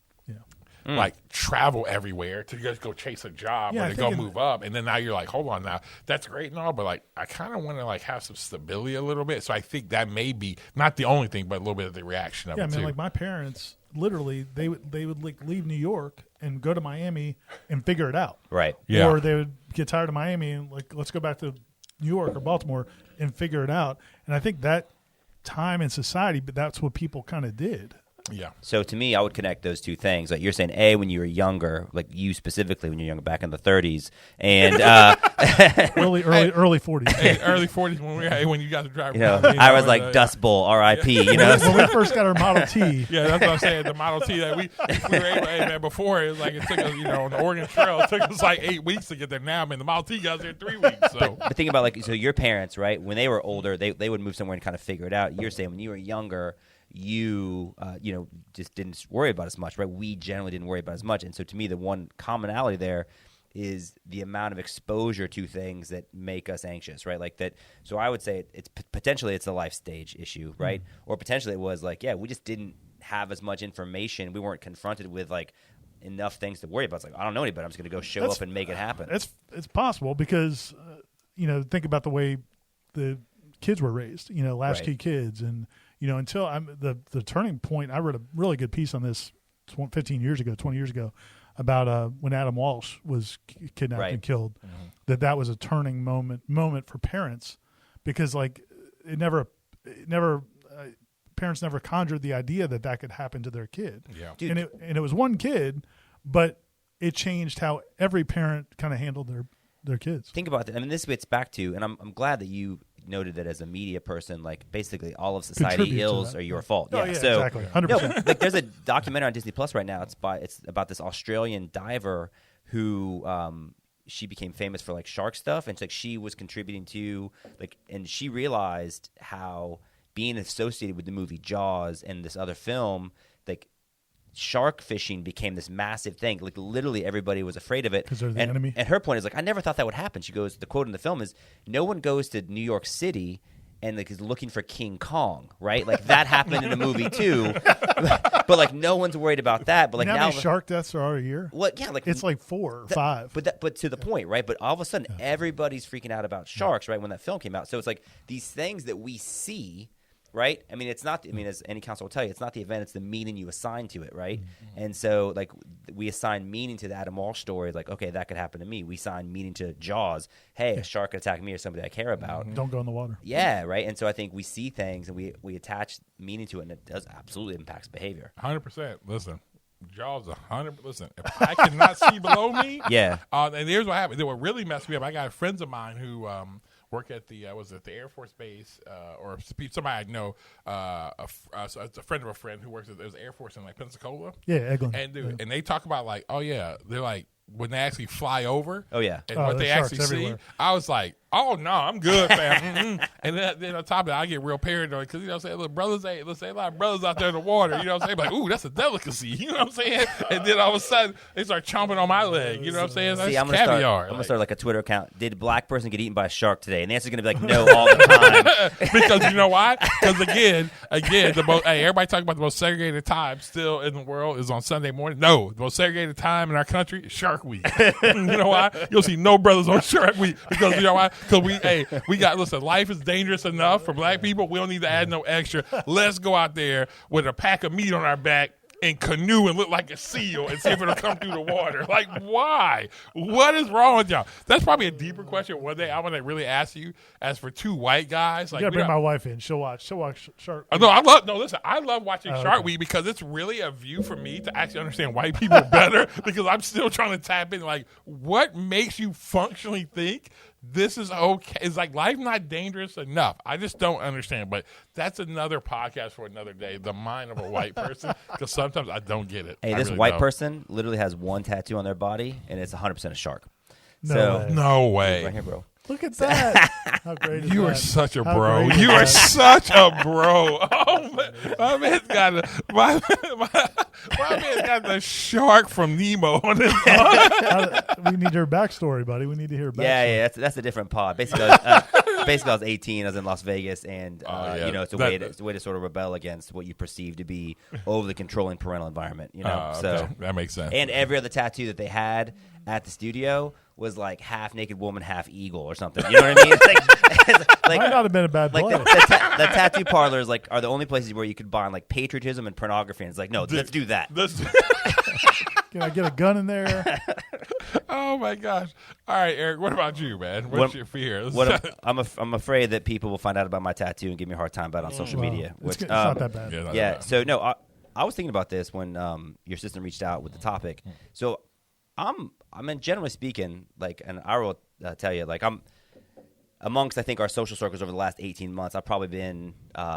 [SPEAKER 1] like travel everywhere to just go chase a job or to go move up. And then now you're like, hold on now, that's great and all, but like I kind of want to like have some stability a little bit. So I think that may be not the only thing, but a little bit of the reaction of it too.
[SPEAKER 2] Like my parents, literally, they would like leave New York and go to Miami and figure it out.
[SPEAKER 3] Right.
[SPEAKER 1] Yeah.
[SPEAKER 2] Or they would get tired of Miami and like, let's go back to New York or Baltimore and figure it out. And I think that time in society, but that's what people kind of did.
[SPEAKER 1] Yeah.
[SPEAKER 3] So to me, I would connect those two things. Like you're saying, when you were younger, like you specifically when you're younger, back in the 30s, and
[SPEAKER 2] early 40s.
[SPEAKER 1] Hey, early 40s when you got to drive.
[SPEAKER 3] I was like Dust Bowl, R.I.P.
[SPEAKER 2] When we first got our Model T.
[SPEAKER 1] Yeah, that's what I'm saying. The Model T that we were able. Hey man, before it was like it took us, on the Oregon Trail, it took us like 8 weeks to get there. Now, the Model T got there in 3 weeks. So,
[SPEAKER 3] but think about so your parents, right? When they were older, they would move somewhere and kind of figure it out. You're saying when you were younger, you just didn't worry about as much, right? We generally didn't worry about as much. And so to me, the one commonality there is the amount of exposure to things that make us anxious, right? Like that. So I would say it's potentially it's a life stage issue, right? Or potentially it was like, we just didn't have as much information. We weren't confronted with like enough things to worry about. It's like, I don't know anybody. I'm just going to go show up and make it happen.
[SPEAKER 2] It's possible because, think about the way the kids were raised, latchkey kids and, until the turning point, I read a really good piece on this 20 years ago about when Adam Walsh was kidnapped and killed, that was a turning moment for parents because like parents never conjured the idea that could happen to their kid.
[SPEAKER 1] Yeah.
[SPEAKER 2] Dude. And it was one kid, but it changed how every parent kind of handled their kids.
[SPEAKER 3] Think about that. I mean, this gets back to, and I'm glad that you noted that as a media person, like basically all of society ills are your fault.
[SPEAKER 2] So exactly, 100%.
[SPEAKER 3] Like there's a documentary on Disney Plus right now. It's about this Australian diver who she became famous for like shark stuff, and it's like she was contributing to and she realized how being associated with the movie Jaws and this other film, like shark fishing became this massive thing. Like literally everybody was afraid of it.
[SPEAKER 2] Because they're the enemy.
[SPEAKER 3] And her point is like, I never thought that would happen. She goes, the quote in the film is, no one goes to New York City and like is looking for King Kong, right? Like that happened in the movie too, but like no one's worried about that. But like
[SPEAKER 2] how
[SPEAKER 3] now,
[SPEAKER 2] many shark deaths are a year?
[SPEAKER 3] what? Yeah, like
[SPEAKER 2] It's like 4 or 5.
[SPEAKER 3] But to the point, right? But all of a sudden, everybody's freaking out about sharks, right? When that film came out, so it's like these things that we see. Right? I mean, it's not. I mean, as any counselor will tell you, it's not the event; it's the meaning you assign to it, right? Mm-hmm. And so, like, we assign meaning to the Adam Walsh story. Like, okay, that could happen to me. We assign meaning to Jaws. Hey, a shark could attack me or somebody I care about.
[SPEAKER 2] Don't go in the water.
[SPEAKER 3] Yeah, right. And so, I think we see things and we attach meaning to it, and it does absolutely impacts behavior.
[SPEAKER 1] 100%. Listen, Jaws 100. Listen, if I cannot see below me,
[SPEAKER 3] Yeah.
[SPEAKER 1] And here's what happened. What really messed me up. I got friends of mine who work at the was it the Air Force Base or somebody I know, it's a friend of a friend who works at there's Air Force in like Pensacola.
[SPEAKER 2] Yeah, Eglin.
[SPEAKER 1] And dude, and they talk about like, oh yeah, they're like when they actually fly over.
[SPEAKER 3] Oh yeah.
[SPEAKER 1] And what they actually see, I was like, oh no, I'm good, fam. And then on top of that, I get real paranoid because what I'm saying, look, brothers ain't. Let's say a lot of brothers out there in the water. You know what I'm saying? Like, ooh, that's a delicacy. You know what I'm saying? And then all of a sudden, they start chomping on my leg. You know what I'm saying? That's
[SPEAKER 3] I'm
[SPEAKER 1] caviar.
[SPEAKER 3] gonna start like a Twitter account. Did a black person get eaten by a shark today? And the answer's gonna be like no all the time.
[SPEAKER 1] Because you know why? Because again, the most everybody talking about the most segregated time still in the world is on Sunday morning. No, the most segregated time in our country is Shark Week. You know why? You'll see no brothers on Shark Week because you know why? Because we got listen. Life is dangerous enough for black people. We don't need to add no extra. Let's go out there with a pack of meat on our back and canoe and look like a seal and see if it'll come through the water. Like, why? What is wrong with y'all? That's probably a deeper question one day I want to really ask you as for two white guys. Like,
[SPEAKER 2] you gotta bring my wife in. She'll watch Shark.
[SPEAKER 1] No, listen, I love watching Shark Week because it's really a view for me to actually understand white people better because I'm still trying to tap in. Like, what makes you functionally think this is okay? Is like life not dangerous enough? I just don't understand. But that's another podcast for another day. The mind of a white person, because sometimes I don't get it.
[SPEAKER 3] Hey, this
[SPEAKER 1] really
[SPEAKER 3] white
[SPEAKER 1] don't.
[SPEAKER 3] person literally has one tattoo on their body, and it's 100% a shark.
[SPEAKER 1] No way.
[SPEAKER 3] Right here, bro.
[SPEAKER 2] Look at that. How great is
[SPEAKER 1] You
[SPEAKER 2] that?
[SPEAKER 1] are such a
[SPEAKER 2] How
[SPEAKER 1] bro.
[SPEAKER 2] great is
[SPEAKER 1] You are
[SPEAKER 2] that?
[SPEAKER 1] such a bro. Oh man, my man's got the shark from Nemo on his.
[SPEAKER 2] We need your backstory, buddy. We need to hear backstory.
[SPEAKER 3] Yeah, that's a different pod. Basically, I was 18. I was in Las Vegas, and it's a way to sort of rebel against what you perceive to be overly controlling parental environment. You know,
[SPEAKER 1] okay. That makes sense.
[SPEAKER 3] And every other tattoo that they had at the studio was like half naked woman, half eagle or something. You know what I mean? It's like
[SPEAKER 2] might not have been a bad
[SPEAKER 3] like
[SPEAKER 2] play.
[SPEAKER 3] the tattoo parlors are the only places where you could bind like patriotism and pornography. And it's like, no, let's do that.
[SPEAKER 2] Can I get a gun in there?
[SPEAKER 1] Oh my gosh! All right, Eric. What about you, man? What's your fear?
[SPEAKER 3] I'm afraid that people will find out about my tattoo and give me a hard time about it on social media. Which,
[SPEAKER 2] it's not that bad.
[SPEAKER 1] Yeah.
[SPEAKER 3] So no, I was thinking about this when your assistant reached out with the topic. So I mean, generally speaking, like, and I will tell you, like, I'm amongst, I think, our social circles over the last 18 months, I've probably been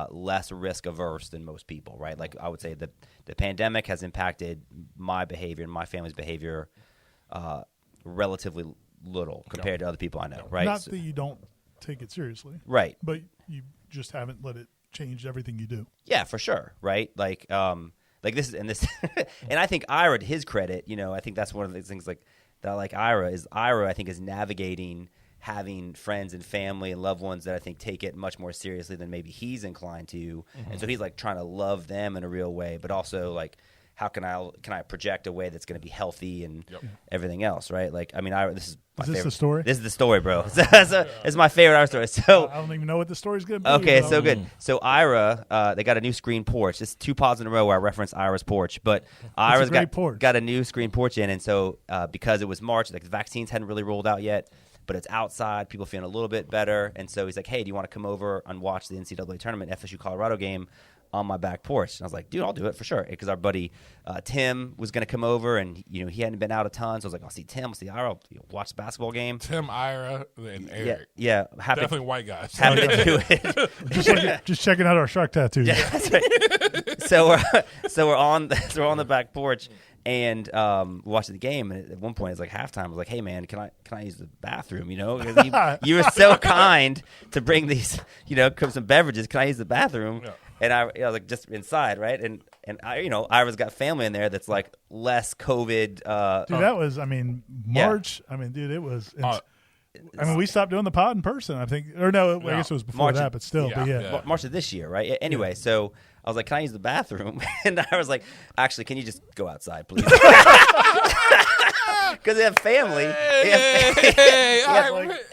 [SPEAKER 3] less risk averse than most people, right? Like, I would say the pandemic has impacted my behavior and my family's behavior relatively little compared to other people I know, right?
[SPEAKER 2] Not that you don't take it seriously.
[SPEAKER 3] Right.
[SPEAKER 2] But you just haven't let it change everything you do.
[SPEAKER 3] Yeah, for sure, right? Like this and this, and I think Ira, to his credit, you know, I think that's one of the things like that. Like Ira, I think is navigating having friends and family and loved ones that I think take it much more seriously than maybe he's inclined to, and so he's like trying to love them in a real way, but also like how can I project a way that's going to be healthy and everything else, right? Like, I mean, this is my favorite.
[SPEAKER 2] The story?
[SPEAKER 3] This is the story, bro. It's my favorite Ira story. So
[SPEAKER 2] I don't even know what the story's going to be.
[SPEAKER 3] okay, so good. So Ira, they got a new screen porch. This is 2 pods in a row where I reference Ira's porch, but Ira's got a new screen porch in, and so because it was March, like the vaccines hadn't really rolled out yet, but it's outside, people feeling a little bit better, and so he's like, hey, do you want to come over and watch the NCAA tournament FSU Colorado game on my back porch? And I was like, dude, I'll do it for sure, because our buddy Tim was going to come over, and you know he hadn't been out a ton, so I was like, I'll see Tim, I'll see Ira, I'll watch the basketball game.
[SPEAKER 1] Tim, Ira, and Eric.
[SPEAKER 3] Yeah,
[SPEAKER 1] Definitely white guys.
[SPEAKER 3] Happy to do it.
[SPEAKER 2] just checking out our shark tattoos.
[SPEAKER 3] Yeah, that's right. So we're on the back porch and watching the game. And at one point, it's like halftime. I was like, "Hey, man, can I use the bathroom? You know, 'cause you were so kind to bring these, you know, some beverages. Can I use the bathroom?" Yeah. And I was like, just inside, right? And And Ira's got family in there that's like less COVID.
[SPEAKER 2] Dude, that was, March.
[SPEAKER 3] Yeah.
[SPEAKER 2] Dude, it was. We stopped doing the pod in person, I think. Or no, I guess it was before that, but still.
[SPEAKER 3] March of this year, right? Anyway, so I was like, can I use the bathroom? And I was like, actually, can you just go outside, please? Because they have family.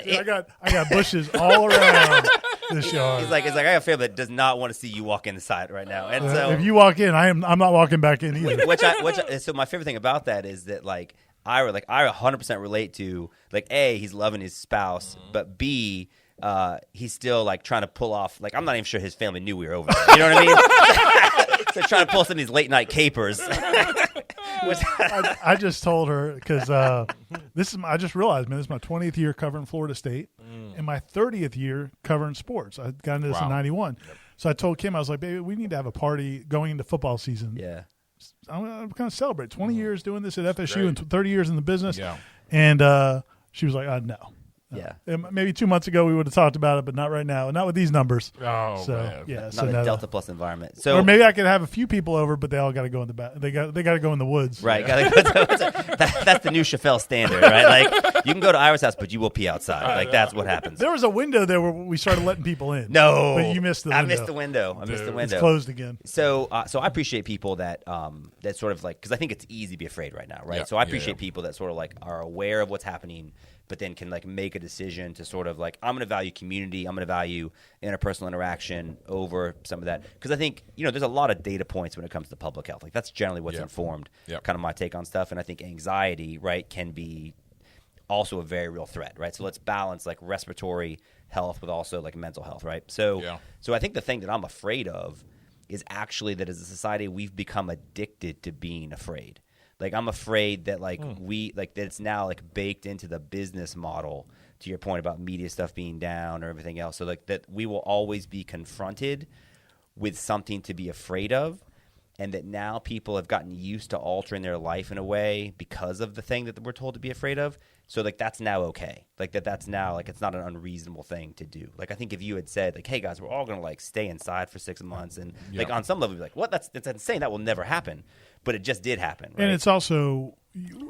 [SPEAKER 2] I got bushes all around this yard.
[SPEAKER 3] He's like, I have family that does not want to see you walk inside right now. And so
[SPEAKER 2] if you walk in, I'm not walking back in either.
[SPEAKER 3] So my favorite thing about that is that like Ira 100% relate to like A, he's loving his spouse, but B, he's still like trying to pull off. Like I'm not even sure his family knew we were over there. You know what I mean? So trying to pull some of these late night capers.
[SPEAKER 2] I just told her because I just realized, man, this is my 20th year covering Florida State and my 30th year covering sports. I got into this in 91. Yep. So I told Kim, I was like, baby, we need to have a party going into football season.
[SPEAKER 3] Yeah.
[SPEAKER 2] I'm going to celebrate 20 years doing this at FSU and 30 years in the business.
[SPEAKER 1] Yeah.
[SPEAKER 2] And she was like, no.
[SPEAKER 3] Yeah.
[SPEAKER 2] And maybe 2 months ago we would have talked about it, but not right now. Not with these numbers.
[SPEAKER 1] Oh,
[SPEAKER 2] so,
[SPEAKER 1] man.
[SPEAKER 2] Yeah.
[SPEAKER 3] Not
[SPEAKER 2] so
[SPEAKER 3] a Delta Plus environment. So,
[SPEAKER 2] or maybe I could have a few people over, but they all got to go in the back. They got to go in the woods.
[SPEAKER 3] Right. That's the new Chaffel standard, right? Like you can go to Ira's house, but you will pee outside. Like that's what happens.
[SPEAKER 2] There was a window there where we started letting people in.
[SPEAKER 3] No.
[SPEAKER 2] But you missed the window.
[SPEAKER 3] I missed the window.
[SPEAKER 2] It's closed again.
[SPEAKER 3] So I appreciate people that sort of like, because I think it's easy to be afraid right now, right?
[SPEAKER 1] Yeah.
[SPEAKER 3] So I appreciate people that sort of like are aware of what's happening, but then can like make a decision to sort of like, I'm going to value community, I'm going to value interpersonal interaction over some of that. Because I think, there's a lot of data points when it comes to public health. Like that's generally what's informed kind of my take on stuff. And I think anxiety, right, can be also a very real threat, right? So let's balance like respiratory health with also like mental health, right? So I think the thing that I'm afraid of is actually that as a society, we've become addicted to being afraid. Like I'm afraid that that it's now like baked into the business model, to your point about media stuff being down or everything else. So like that we will always be confronted with something to be afraid of, and that now people have gotten used to altering their life in a way because of the thing that we're told to be afraid of. So like that's now okay. Like that's now like it's not an unreasonable thing to do. Like I think if you had said like, hey guys, we're all gonna like stay inside for 6 months, and like on some level you'd be like, what? That's insane. That will never happen. But it just did happen. Right?
[SPEAKER 2] And it's also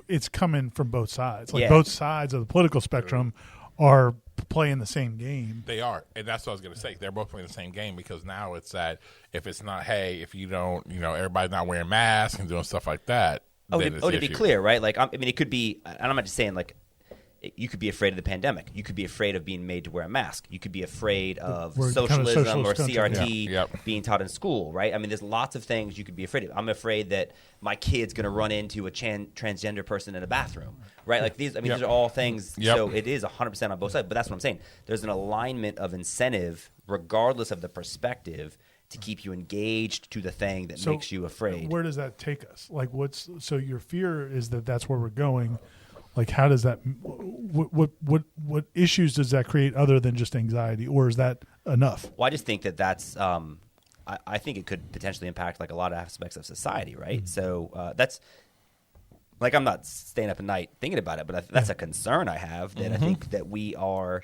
[SPEAKER 2] it's coming from both sides. Like both sides of the political spectrum are playing the same game.
[SPEAKER 1] They are, and that's what I was going to say. They're both playing the same game because now it's that if it's not, hey, if you don't, everybody's not wearing masks and doing stuff like that.
[SPEAKER 3] To be clear, right? Like, it could be, and I'm not just saying like, you could be afraid of the pandemic. You could be afraid of being made to wear a mask. You could be afraid of socialism or CRT being taught in school, right? I mean, there's lots of things you could be afraid of. I'm afraid that my kid's going to run into a transgender person in a bathroom, right? Like these, these are all things. So it is 100% on both sides. But that's what I'm saying. There's an alignment of incentive, regardless of the perspective, to keep you engaged to the thing that makes you afraid.
[SPEAKER 2] Where does that take us? Like, so your fear is that that's where we're going. Like, how does that? What issues does that create other than just anxiety, or is that enough?
[SPEAKER 3] Well, I just think that's. I think it could potentially impact like a lot of aspects of society, right? Mm-hmm. So that's like I'm not staying up at night thinking about it, but that's a concern I have. That I think that we are.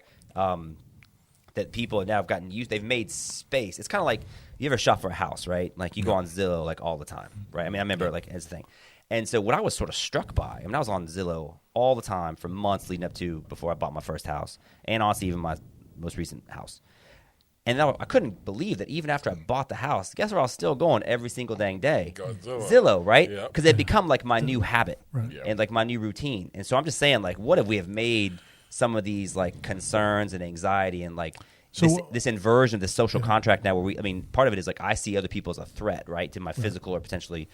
[SPEAKER 3] That people now have gotten used. They've made space. It's kind of like you ever shop for a house, right? Like you go on Zillow like all the time, right? I mean, I remember like as a thing. And so what I was sort of struck by, I was on Zillow all the time for months leading up to before I bought my first house, and honestly even my most recent house. And I couldn't believe that even after I bought the house, guess where I was still going every single dang day? Zillow, right? Because it had become like my new habit and like my new routine. And so I'm just saying, like, what if we have made some of these like concerns and anxiety and like this inversion of the social contract now where part of it is like I see other people as a threat, right, to my physical or potentially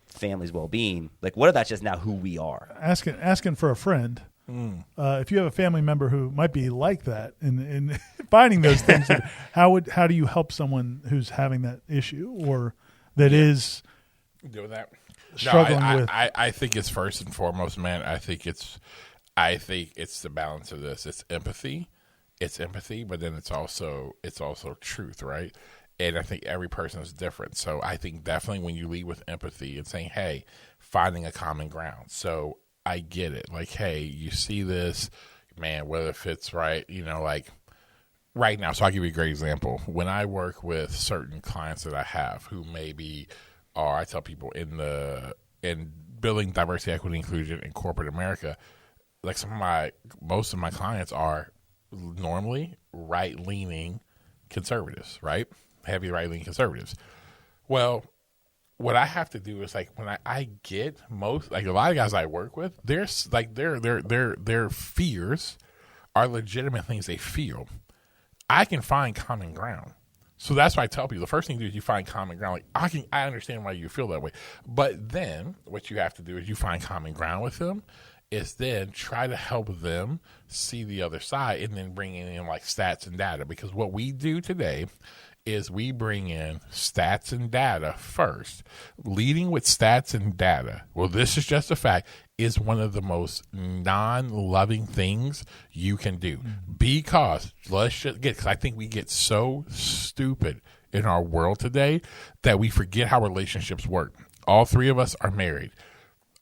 [SPEAKER 3] family's well-being. Like, what if that's just now who we are?
[SPEAKER 2] Asking for a friend. If you have a family member who might be like that and finding those things, how do you help someone who's having that issue or that is
[SPEAKER 1] doing that
[SPEAKER 2] struggling with?
[SPEAKER 1] I think it's first and foremost, man. I think it's the balance of this. It's empathy, but then it's also truth, right? And I think every person is different. So I think definitely when you lead with empathy and saying, hey, finding a common ground. So I get it. Like, hey, you see this, man, whether it fits right, like right now. So I'll give you a great example. When I work with certain clients that I have who maybe or I tell people in building diversity, equity, inclusion in corporate America, like most of my clients are normally right-leaning conservatives, right? Heavy right-leaning conservatives. Well, what I have to do is like when I get most, like a lot of guys I work with, there's like their fears are legitimate things they feel. I can find common ground. So that's why I tell people the first thing to do is you find common ground. Like I understand why you feel that way. But then what you have to do is you find common ground with them, is then try to help them see the other side and then bring in like stats and data. Because what we do today is we bring in stats and data first. Leading with stats and data, well, this is just a fact, is one of the most non-loving things you can do. Because I think we get so stupid in our world today that we forget how relationships work. All three of us are married.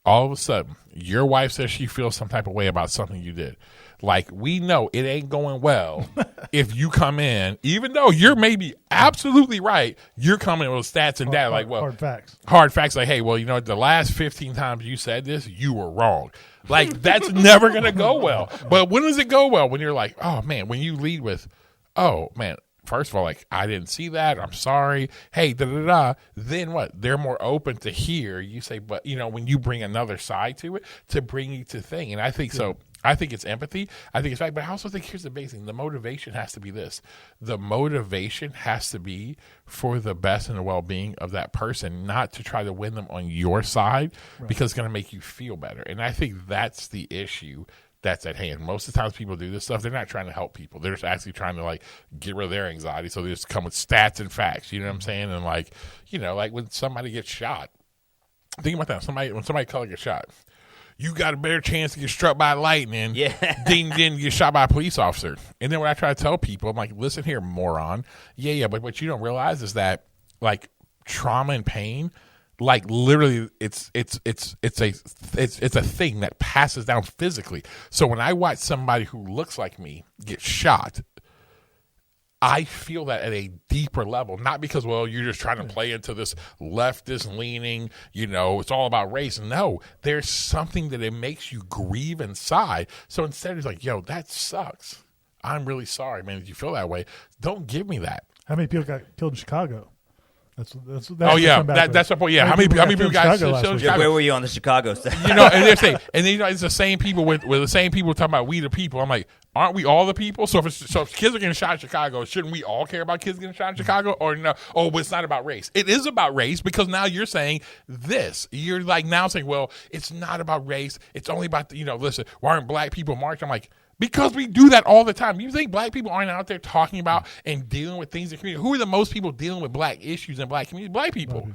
[SPEAKER 1] All of a sudden, your wife says she feels some type of way about something you did. Like, we know it ain't going well if you come in, even though you're maybe absolutely right, you're coming in with stats and data. Like, well,
[SPEAKER 2] hard facts.
[SPEAKER 1] Hard facts like, hey, well, you know, the last 15 times you said this, you were wrong. Like, that's never going to go well. But when does it go well? When you're like, oh, man, when you lead with, oh, man, first of all, like, I didn't see that. I'm sorry. Hey, da-da-da. Then what? They're more open to hear you say, but, you know, when you bring another side to it, to bring you to thing. And I think so. I think it's empathy. I think it's right. But I also think here's the big thing. The motivation has to be this. The motivation has to be for the best and the well-being of that person, not to try to win them on your side because it's going to make you feel better. And I think that's the issue that's at hand. Most of the times people do this stuff, they're not trying to help people. They're just actually trying to like get rid of their anxiety. So they just come with stats and facts. You know what I'm saying? And like, you know, like when somebody gets shot, think about that. When somebody color gets shot, you got a better chance to get struck by lightning than get shot by a police officer. And then when I try to tell people, I'm like, listen here, moron. Yeah, but what you don't realize is that like trauma and pain, like literally it's a thing that passes down physically. So when I watch somebody who looks like me get shot, I feel that at a deeper level, not because, well, you're just trying to play into this leftist leaning, you know, it's all about race. No, there's something that it makes you grieve inside. So instead it's like, yo, that sucks. I'm really sorry, man, if you feel that way. Don't give me that.
[SPEAKER 2] How many people got killed in Chicago? That's
[SPEAKER 1] oh yeah, that's the point. Yeah, how many people got killed in Chicago?
[SPEAKER 3] Where were you on the Chicago stuff?
[SPEAKER 1] You know, and they're saying, and then, you know, it's the same people with the same people talking about we the people. I'm like, aren't we all the people? So if kids are getting shot in Chicago, shouldn't we all care about kids getting shot in Chicago? Or no? Oh, but it's not about race. It is about race because now you're saying this. You're like now saying, well, it's not about race. It's only about listen. Why aren't black people marching? I'm like, because we do that all the time. You think black people aren't out there talking about and dealing with things in the community? Who are the most people dealing with black issues in black communities? Black people.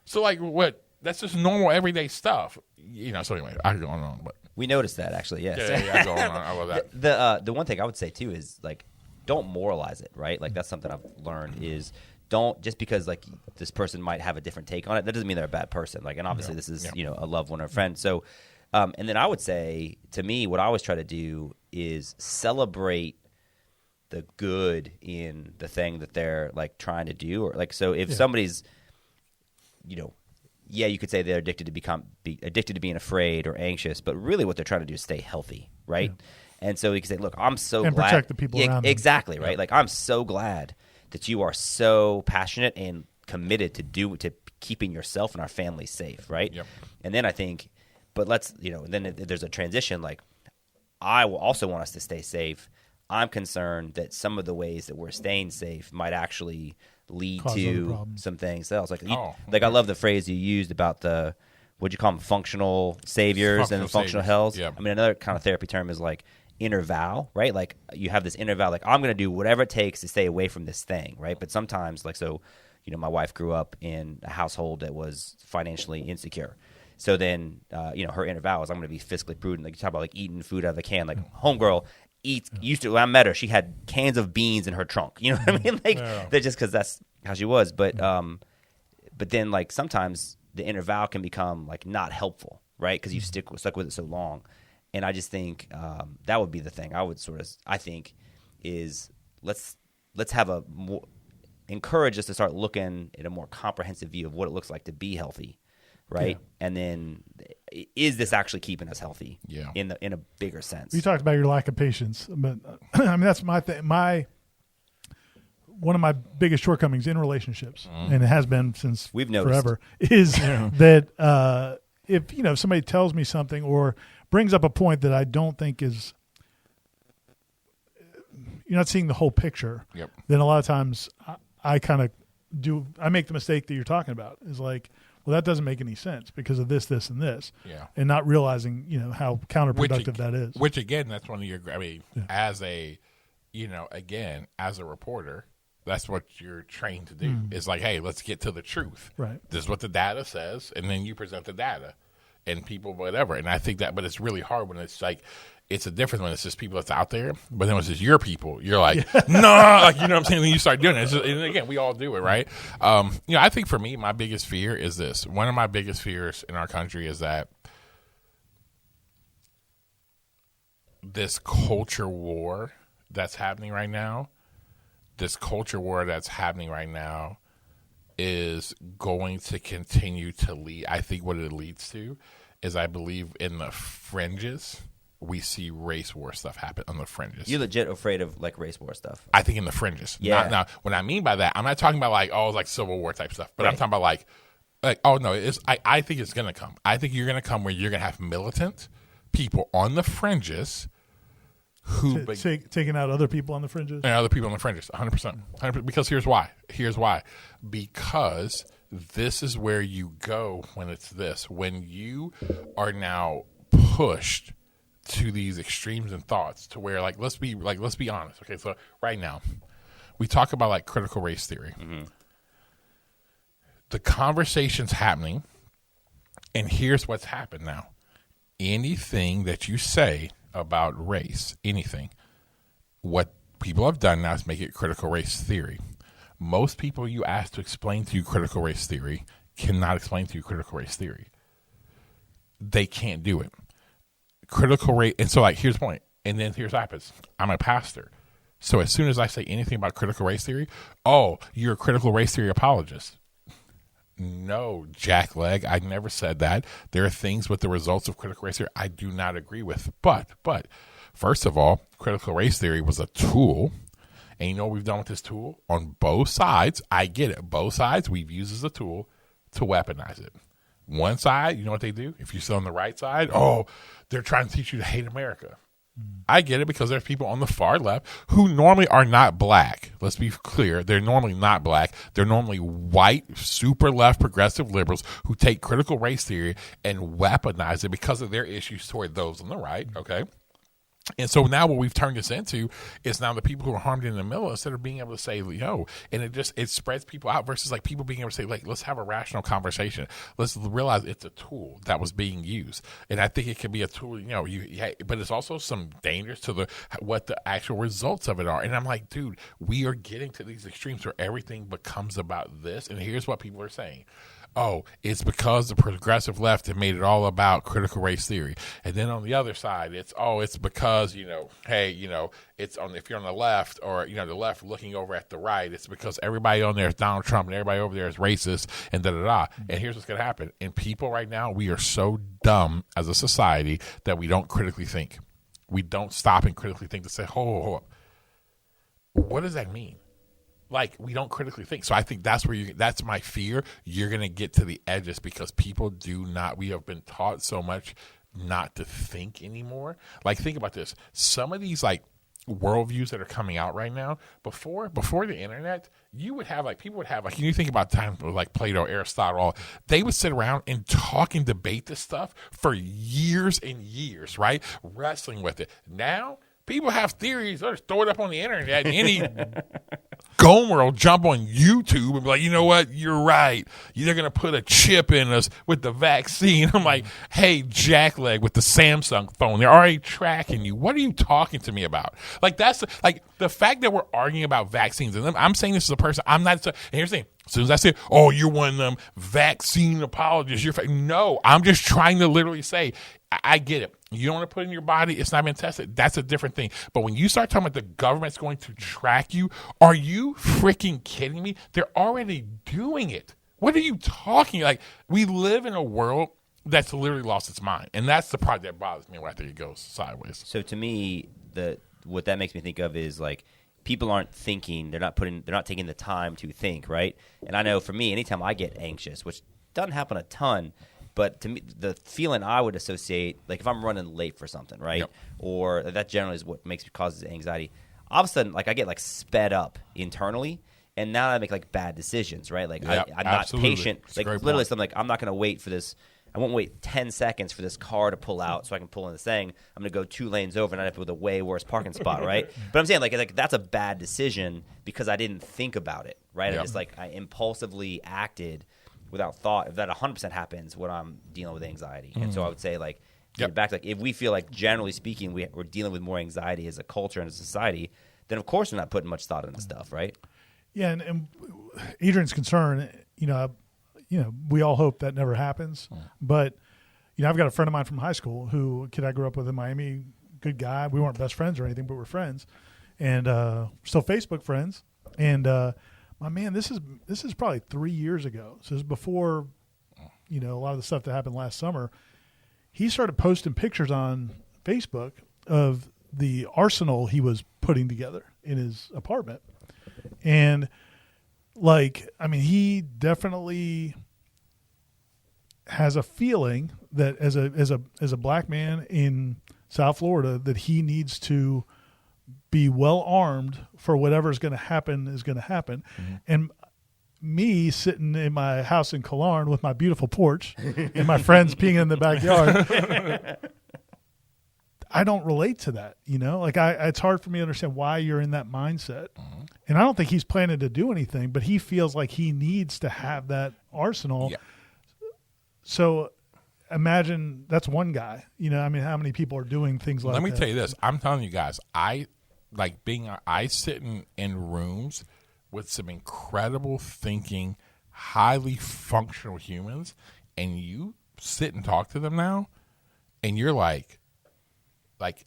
[SPEAKER 1] So, like, what? That's just normal, everyday stuff. You know, so anyway, I can go on, but.
[SPEAKER 3] We noticed that, actually, yes.
[SPEAKER 1] Yeah, I go on. I love that.
[SPEAKER 3] The one thing I would say, too, is, like, don't moralize it, right? Like, that's something I've learned is don't, just because, like, this person might have a different take on it, that doesn't mean they're a bad person. Like, and obviously this is, a loved one or a friend. So, and then I would say, to me, what I always try to do is celebrate the good in the thing that they're like trying to do, or like, so if somebody's, you could say they're addicted to being afraid or anxious, but really what they're trying to do is stay healthy, right? And so you can say, look, I'm so glad,
[SPEAKER 2] protect the people around them.
[SPEAKER 3] Exactly, right? Like, I'm so glad that you are so passionate and committed to keeping yourself and our family safe, right?
[SPEAKER 1] Yep.
[SPEAKER 3] And then I think, but let's, then if there's a transition, like, I will also want us to stay safe. I'm concerned that some of the ways that we're staying safe might actually lead to some things else. Like, I love the phrase you used about the, what'd you call them, functional saviors and functional hells.
[SPEAKER 1] Yeah.
[SPEAKER 3] I mean, another kind of therapy term is like inner vow, right? Like, you have this inner vow, like, I'm going to do whatever it takes to stay away from this thing, right? But sometimes, like, so, my wife grew up in a household that was financially insecure. So then, her inner vow is I'm going to be fiscally prudent. Like, you talk about like eating food out of a can. Like, homegirl used to. When I met her, she had cans of beans in her trunk. You know what I mean? Like, they're just because that's how she was. But then, like, sometimes the inner vow can become like not helpful, right? Because you stuck with it so long. And I just think that would be the thing I think is let's have a more. encourage us to start looking at a more comprehensive view of what it looks like to be healthy, right? Yeah. And then, is this actually keeping us healthy?
[SPEAKER 1] Yeah.
[SPEAKER 3] In a bigger sense.
[SPEAKER 2] You talked about your lack of patience, but I mean that's my thing. One of my biggest shortcomings in relationships, and it has been since
[SPEAKER 3] we've noticed
[SPEAKER 2] forever, is that if somebody tells me something or brings up a point that I don't think is, you're not seeing the whole picture.
[SPEAKER 1] Yep.
[SPEAKER 2] Then a lot of times I make the mistake that you're talking about. Is like, well, that doesn't make any sense because of this, this, and this.
[SPEAKER 1] Yeah.
[SPEAKER 2] And not realizing, how counterproductive that is.
[SPEAKER 1] Which again, that's one of your. I mean, as a, again, as a reporter, that's what you're trained to do. It's like, hey, let's get to the truth.
[SPEAKER 2] Right.
[SPEAKER 1] This is what the data says, and then you present the data, and people, whatever. And I think that, but it's really hard when it's like, it's a difference when it's just people that's out there, but then when it's just your people, you're like, no, like, what I'm saying? Then you start doing it. And again, we all do it, right? I think for me, my biggest fear is this. One of my biggest fears in our country is that this culture war that's happening right now, is going to continue to lead. I think what it leads to is, I believe, in the fringes, we see race war stuff happen on the fringes.
[SPEAKER 3] You're legit afraid of like race war stuff.
[SPEAKER 1] I think in the fringes.
[SPEAKER 3] Yeah.
[SPEAKER 1] Now, what I mean by that, I'm not talking about like Civil War type stuff, but I'm talking about like oh no, I think it's gonna come. I think you're gonna come where you're gonna have militant people on the fringes who
[SPEAKER 2] taking out other people on the fringes.
[SPEAKER 1] And other people on the fringes, 100%. Because here's why. Because this is where you go when it's this. When you are now pushed to these extremes and thoughts to where let's be honest. Okay, so right now we talk about like critical race theory. Mm-hmm. The conversation's happening, and here's what's happened now. Anything that you say about race, anything, what people have done now is make it critical race theory. Most people you ask to explain to you critical race theory cannot explain to you critical race theory. They can't do it. Critical race, and so here's the point, and then here's what happens. I'm a pastor, so as soon as I say anything about critical race theory, oh, you're a critical race theory apologist. No, jackleg, I never said that. There are things with the results of critical race theory I do not agree with. But first of all, critical race theory was a tool. And you know what we've done with this tool? On both sides, I get it. Both sides we've used as a tool to weaponize it. One side, you know what they do? If you're still on the right side, oh, they're trying to teach you to hate America. I get it, because there's people on the far left who normally are not black. Let's be clear. They're normally not black. They're normally white, super left, progressive liberals who take critical race theory and weaponize it because of their issues toward those on the right, okay? And so now what we've turned this into is now the people who are harmed in the middle, instead of being able to say, and it spreads people out versus people being able to say, let's have a rational conversation. Let's realize it's a tool that was being used. And I think it can be a tool, but it's also some dangers to what the actual results of it are. And I'm like, dude, we are getting to these extremes where everything becomes about this. And here's what people are saying. Oh, it's because the progressive left have made it all about critical race theory. And then on the other side, it's because, it's if you're on the left or, the left looking over at the right, it's because everybody on there is Donald Trump and everybody over there is racist and da-da-da. And here's what's going to happen. And people right now, we are so dumb as a society that we don't critically think. We don't stop and critically think to say, hold up. What does that mean? We don't critically think. So I think that's that's my fear. You're going to get to the edges because people we have been taught so much not to think anymore. Think about this. Some of these worldviews that are coming out right now, before the internet, you would have people would have you think about times with Plato, Aristotle, they would sit around and talk and debate this stuff for years and years, right? Wrestling with it. Now, people have theories. They'll just throw it up on the internet, and any Gomer will jump on YouTube and be like, you know what? You're right. They're going to put a chip in us with the vaccine. I'm like, hey, jackleg with the Samsung phone. They're already tracking you. What are you talking to me about? That's the fact that we're arguing about vaccines. And I'm saying this as a person. I'm not. And here's the thing. As soon as I say, oh, you're one of them vaccine apologists. No, I'm just trying to literally say, I get it. You don't want to put it in your body. It's not been tested. That's a different thing. But when you start talking about the government's going to track you, are you freaking kidding me? They're already doing it. What are you talking? Like, we live in a world that's literally lost its mind. And that's the part that bothers me right there. It goes sideways.
[SPEAKER 3] So to me, what that makes me think of is like people aren't thinking. They're not taking the time to think, right? And I know for me, anytime I get anxious, which doesn't happen a ton, but to me, the feeling I would associate, like if I'm running late for something, right?
[SPEAKER 1] Yep.
[SPEAKER 3] Or that generally is what causes anxiety. All of a sudden, like I get like sped up internally, and now I make like bad decisions, right? Like
[SPEAKER 1] Yep,
[SPEAKER 3] I'm
[SPEAKER 1] absolutely.
[SPEAKER 3] not patient.
[SPEAKER 1] It's a
[SPEAKER 3] Like
[SPEAKER 1] great
[SPEAKER 3] literally,
[SPEAKER 1] point.
[SPEAKER 3] something like I'm not going to wait for this. I won't wait 10 seconds for this car to pull out so I can pull in this thing. I'm going to go 2 lanes over and I end up with a way worse parking spot, right? But I'm saying like that's a bad decision because I didn't think about it, right?
[SPEAKER 1] Yep.
[SPEAKER 3] I just I impulsively acted without thought. If that 100% happens when I'm dealing with anxiety. And so I would say like
[SPEAKER 1] Yep.
[SPEAKER 3] back like if we feel like generally speaking we're dealing with more anxiety as a culture and a society, then of course we're not putting much thought into stuff, right?
[SPEAKER 2] Yeah, and Adrian's concern, we all hope that never happens. But, I've got a friend of mine from high school kid I grew up with in Miami, good guy. We weren't best friends or anything, but we're friends. And still Facebook friends. And my man, this is probably 3 years ago. So this is before, a lot of the stuff that happened last summer. He started posting pictures on Facebook of the arsenal he was putting together in his apartment. And he definitely has a feeling that as a black man in South Florida that he needs to be well armed for whatever is going to happen. Mm-hmm. And me sitting in my house in Killarn with my beautiful porch and my friends peeing in the backyard, I don't relate to that. It's hard for me to understand why you're in that mindset. Mm-hmm. And I don't think he's planning to do anything, but he feels like he needs to have that arsenal. Yeah. So imagine that's one guy. How many people are doing things like that?
[SPEAKER 1] Let me tell you this. I'm telling you guys, I sit in rooms with some incredible thinking, highly functional humans, and you sit and talk to them now, and you're like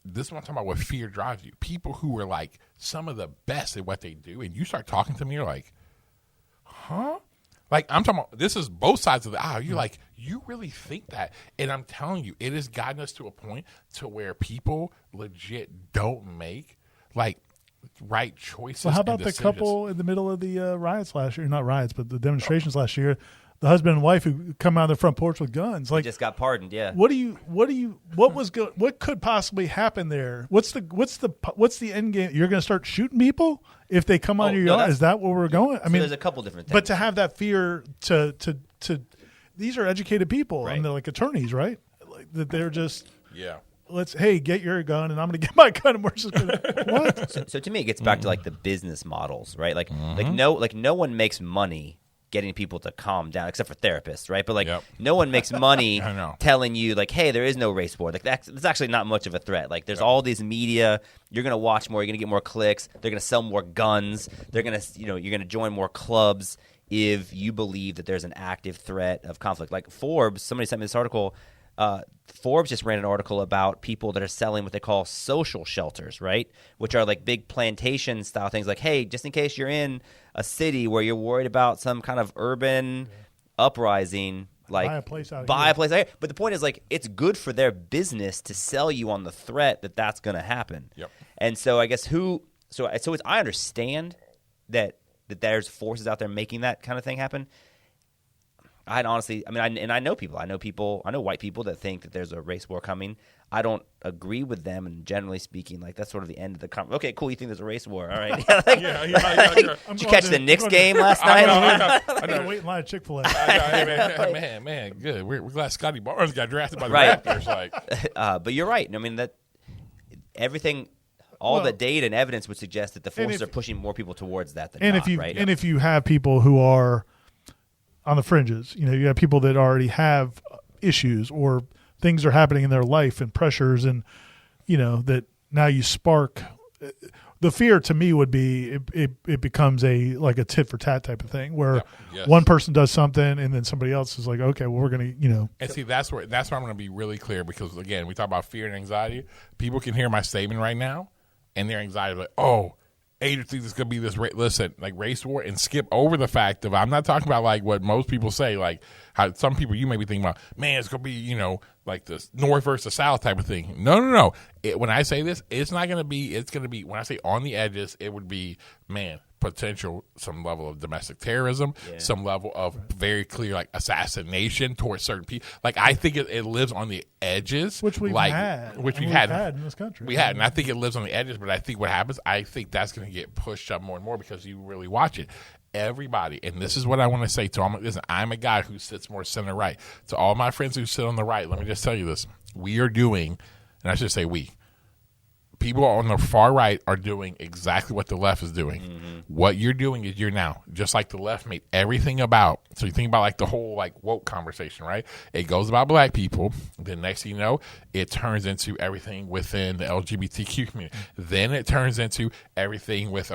[SPEAKER 1] this is what I'm talking about, what fear drives you. People who are like some of the best at what they do, and you start talking to them, you're like, huh? Like, I'm talking about, this is both sides of the aisle. You're like, you really think that? And I'm telling you, it has gotten us to a point to where people legit don't make, right choices.
[SPEAKER 2] Well, how about the couple in the middle of the riots last year? Not riots, but the demonstrations last year. The husband and wife who come out of the front porch with guns.
[SPEAKER 3] He just got pardoned, yeah.
[SPEAKER 2] What could possibly happen there? What's the end game? You're going to start shooting people if they come on your yard? Is that where we're going? I mean,
[SPEAKER 3] there's a couple different things.
[SPEAKER 2] But to have that fear to these are educated people, right? And they're like attorneys, right? That they're just get your gun and I'm going to get my gun and we're just going to what?
[SPEAKER 3] So to me, it gets back to the business models, right? No one makes money getting people to calm down, except for therapists, right? But no one makes money telling you hey, there is no race war. That's actually not much of a threat. There's all these media. You're gonna watch more. You're gonna get more clicks. They're gonna sell more guns. They're gonna, you're gonna join more clubs if you believe that there's an active threat of conflict. Forbes, somebody sent me this article. Forbes just ran an article about people that are selling what they call social shelters, right? Which are big plantation style things. Hey, just in case you're in a city where you're worried about some kind of urban uprising,
[SPEAKER 2] buy a place out
[SPEAKER 3] here. But the point is, it's good for their business to sell you on the threat that that's going to happen.
[SPEAKER 1] Yep.
[SPEAKER 3] And so I guess I understand that there's forces out there making that kind of thing happen. I know people. I know white people that think that there's a race war coming. I don't agree with them, and generally speaking, that's sort of the end of the conversation. Okay, cool. You think there's a race war? All right. Did you catch the Knicks game last night?
[SPEAKER 2] I'm going to wait in line at Chick-fil-A.
[SPEAKER 1] Man, good. We're glad Scotty Barnes got drafted by the Raptors.
[SPEAKER 3] But you're right. I mean that everything. All the data and evidence would suggest that the forces are pushing more people towards that than not, right?
[SPEAKER 2] And if you have people who are on the fringes, you have people that already have issues or things are happening in their life and pressures and, that now you spark the fear to me would be it becomes like a tit for tat type of thing where
[SPEAKER 1] Yes.
[SPEAKER 2] one person does something and then somebody else is like, okay, well, we're going to,
[SPEAKER 1] And see, that's where I'm going to be really clear because, again, we talk about fear and anxiety. People can hear my statement right now and their anxiety like, oh, Adrian thinks it's going to be this race war, and skip over the fact of I'm not talking about like what most people say, like how some people you may be thinking about, man, it's going to be, like this North versus South type of thing. No. When I say this, it's not going to be, it's going to be, when I say on the edges, it would be, man, potential, some level of domestic terrorism, some level of very clear like assassination towards certain people. Like I think it lives on the edges,
[SPEAKER 2] which we've had in this country.
[SPEAKER 1] We had, and I think it lives on the edges. But I think what happens, I think that's going to get pushed up more and more because you really watch it. Everybody, and this is what I want to say to all. Listen, I'm a guy who sits more center right. To all my friends who sit on the right, let me just tell you this: we are doing, and I should say we. People on the far right are doing exactly what the left is doing. Mm-hmm. What you're doing is you're now, just like the left made everything about. So you think about like the whole like woke conversation, right? It goes about black people. Then next thing you know, it turns into everything within the LGBTQ community. Then it turns into everything it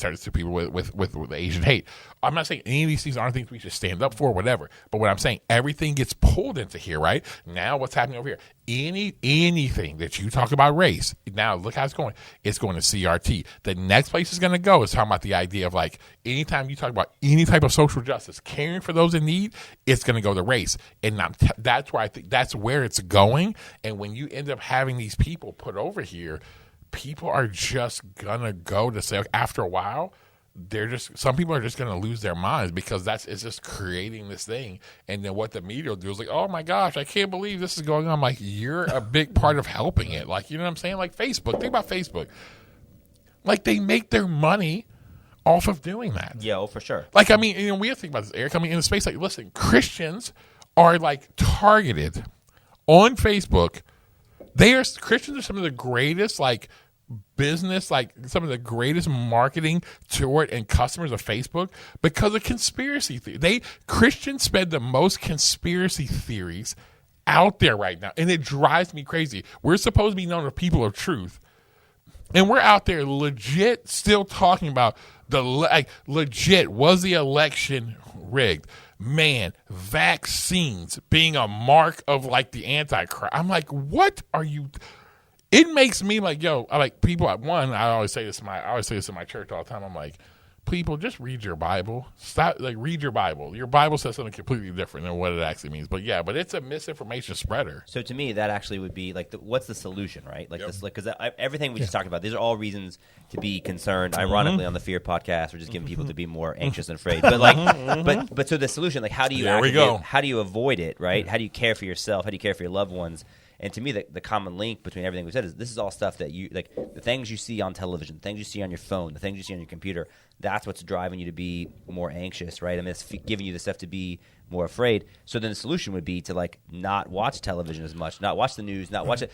[SPEAKER 1] turns to people with Asian hate. I'm not saying any of these things aren't things we should stand up for, whatever. But what I'm saying, everything gets pulled into here, right? Now what's happening over here? Anything that you talk about race, now look how it's going. It's going to CRT. The next place it's going to go is talking about the idea of like anytime you talk about any type of social justice, caring for those in need, it's going to go to race. And that's where I think that's where it's going. And when you end up having these people put over here, people are just going to go to say, after a while, some people are just going to lose their minds because it's just creating this thing. And then what the media will do is like, oh my gosh, I can't believe this is going on. I'm like, you're a big part of helping it. Like, you know what I'm saying? Like Facebook, think about Facebook. Like they make their money off of doing that.
[SPEAKER 3] Yeah, for sure.
[SPEAKER 1] Like, I mean, we have to think about this, Eric. I mean, in the space, like, listen, Christians are like targeted on Facebook. Christians are some of the greatest, like, business, like some of the greatest marketing toward and customers of Facebook because of conspiracy theory. Christians spend the most conspiracy theories out there right now, and it drives me crazy. We're supposed to be known as people of truth, and we're out there legit still talking about legit was the election rigged? Man, vaccines being a mark of like the Antichrist. I'm like, what are you? It makes me like, yo, I like people. I always say this in my church all the time. I'm like, people, just read your Bible. Stop, read your Bible. Your Bible says something completely different than what it actually means. But yeah, but it's a misinformation spreader.
[SPEAKER 3] So to me, that actually would be like, what's the solution, right? Like this, because everything we just talked about, these are all reasons to be concerned. Ironically, on the Fear podcast, we're just giving people to be more anxious and afraid. But but so the solution, like, how do you how do you avoid it, right? How do you care for yourself? How do you care for your loved ones? And to me, the common link between everything we said is this is all stuff that you like. The things you see on television, the things you see on your phone, the things you see on your computer. That's what's driving you to be more anxious, right? And it's giving you the stuff to be more afraid. So then the solution would be to like not watch television as much, not watch the news, not watch it.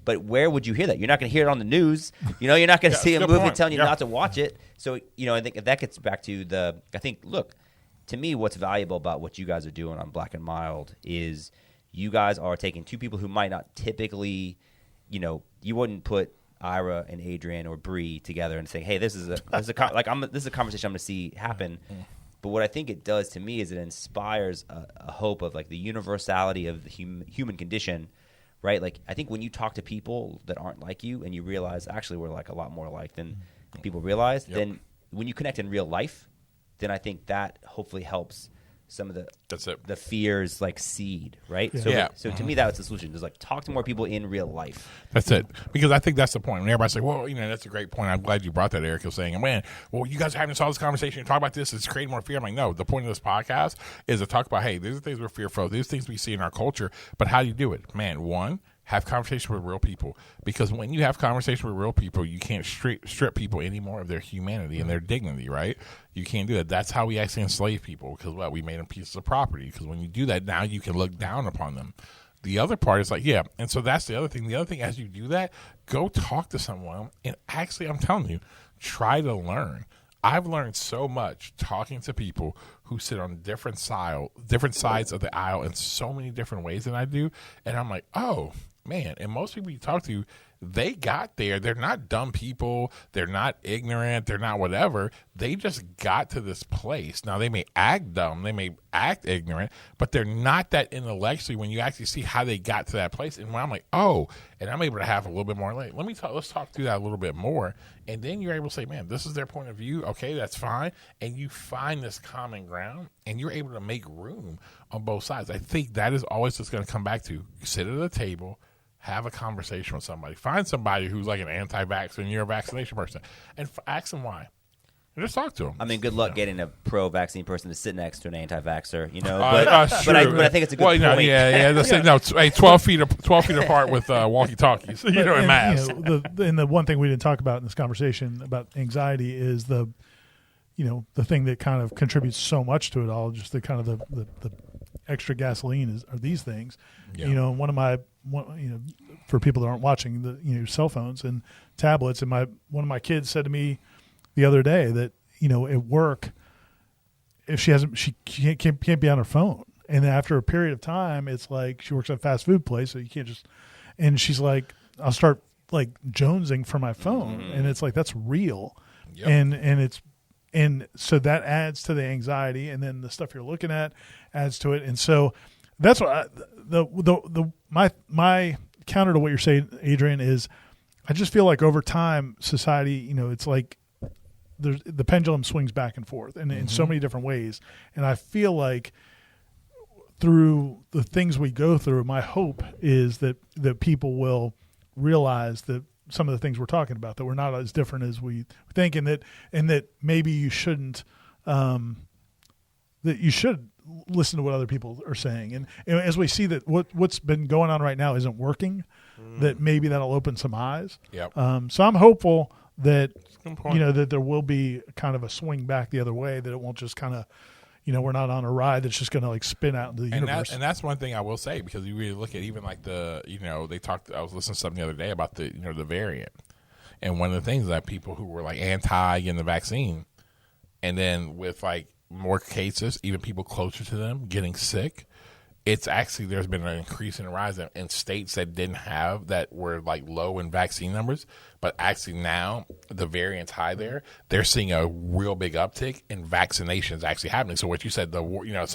[SPEAKER 3] But where would you hear that? You're not going to hear it on the news. You're not going to see a movie telling you not to watch it. So I think if that gets back to look, to me, what's valuable about what you guys are doing on Black and Mild is you guys are taking two people who might not typically, you wouldn't put Ira and Adrian or Bree together and say, hey, this is a conversation I'm going to see happen. But what I think it does to me is it inspires a hope of like the universality of the human condition, right? Like I think when you talk to people that aren't like you and you realize actually we're like a lot more alike than people realize, then when you connect in real life, then I think that hopefully helps some of the fears like seed, right?
[SPEAKER 1] Yeah.
[SPEAKER 3] So to me, that's the solution. Just like talk to more people in real life.
[SPEAKER 1] That's it. Because I think that's the point. When everybody's like, well, that's a great point. I'm glad you brought that, Eric. You're saying, man, well, you guys are having all this conversation and talk about this. It's creating more fear. I'm like, no, the point of this podcast is to talk about, hey, these are things we're fearful of. These are things we see in our culture. But how do you do it? Man, one, have conversation with real people. Because when you have conversation with real people, you can't strip people anymore of their humanity and their dignity, right? You can't do that. That's how we actually enslave people, because we made them pieces of property. Because when you do that, now you can look down upon them. The other part is like, yeah, and so that's the other thing. The other thing, as you do that, go talk to someone, and actually, I'm telling you, try to learn. I've learned so much talking to people who sit on different sides of the aisle in so many different ways than I do, and I'm like, oh, man. And most people you talk to, they got there. They're not dumb people. They're not ignorant. They're not whatever. They just got to this place. Now, they may act dumb. They may act ignorant, but they're not that intellectually when you actually see how they got to that place. And when I'm like, oh, and I'm able to have a little bit more, like, let's talk through that a little bit more. And then you're able to say, man, this is their point of view. Okay, that's fine. And you find this common ground, and you're able to make room on both sides. I think that is always just going to come back to you sit at a table, have a conversation with somebody. Find somebody who's like an anti-vaxxer and you're a vaccination person, and ask them why. And just talk to them.
[SPEAKER 3] I mean, good luck getting a pro-vaccine person to sit next to an anti-vaxxer, you know.
[SPEAKER 1] But
[SPEAKER 3] I think it's a good point.
[SPEAKER 1] Yeah. 12 feet apart with walkie-talkies, and masks.
[SPEAKER 2] And the one thing we didn't talk about in this conversation about anxiety is the thing that kind of contributes so much to it all. Just the kind of the extra gasoline are these things. Yeah. For people that aren't watching, the cell phones and tablets. And one of my kids said to me the other day that at work, if she can't be on her phone, and after a period of time, it's like she works at a fast food place, so you can't just. And she's like, I'll start like jonesing for my phone, and it's like that's real, and so that adds to the anxiety, and then the stuff you're looking at adds to it, and so that's what my counter to what you're saying, Adrian, is I just feel like over time, society, it's like the pendulum swings back and forth, and in so many different ways, and I feel like through the things we go through, my hope is that people will realize that some of the things we're talking about, that we're not as different as we think, and that maybe you shouldn't, that you should listen to what other people are saying. And as we see that what's been going on right now isn't working, that maybe that'll open some eyes.
[SPEAKER 1] Yep.
[SPEAKER 2] So I'm hopeful that, that there will be kind of a swing back the other way, that it won't just kind of, we're not on a ride that's just going to like spin out into the universe.
[SPEAKER 1] And that's one thing I will say, because you really look at even like I was listening to something the other day about the variant. And one of the things that people who were like anti in the vaccine, and then with like more cases, even people closer to them getting sick, it's actually, there's been an increase in the rise in states that didn't have, that were like low in vaccine numbers, but actually now the variant's high there. They're seeing a real big uptick in vaccinations actually happening. So what you said, it's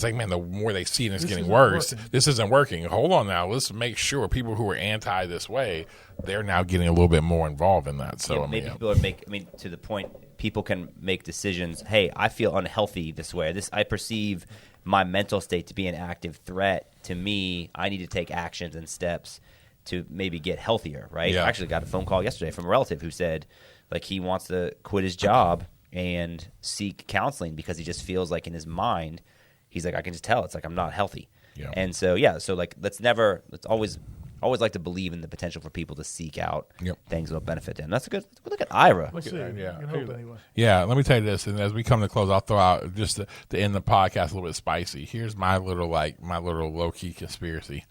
[SPEAKER 1] like, man, the more they see it, it's getting worse. This isn't working. Hold on now. Let's make sure people who are anti this way, they're now getting a little bit more involved in that. So
[SPEAKER 3] people are to the point, people can make decisions. Hey, I feel unhealthy this way. I perceive my mental state to be an active threat to me. I need to take actions and steps to maybe get healthier, right?
[SPEAKER 1] Yeah.
[SPEAKER 3] I actually got a phone call yesterday from a relative who said like he wants to quit his job and seek counseling because he just feels like in his mind, he's like, I can just tell it's like I'm not healthy.
[SPEAKER 1] Yeah.
[SPEAKER 3] And so like let's always like to believe in the potential for people to seek out things that will benefit them. That's a good look at Ira.
[SPEAKER 2] Let's see.
[SPEAKER 1] Yeah.
[SPEAKER 2] Hope anyway.
[SPEAKER 1] Yeah, let me tell you this, and as we come to close, I'll throw out just to end the podcast a little bit spicy. Here's my little low key conspiracy.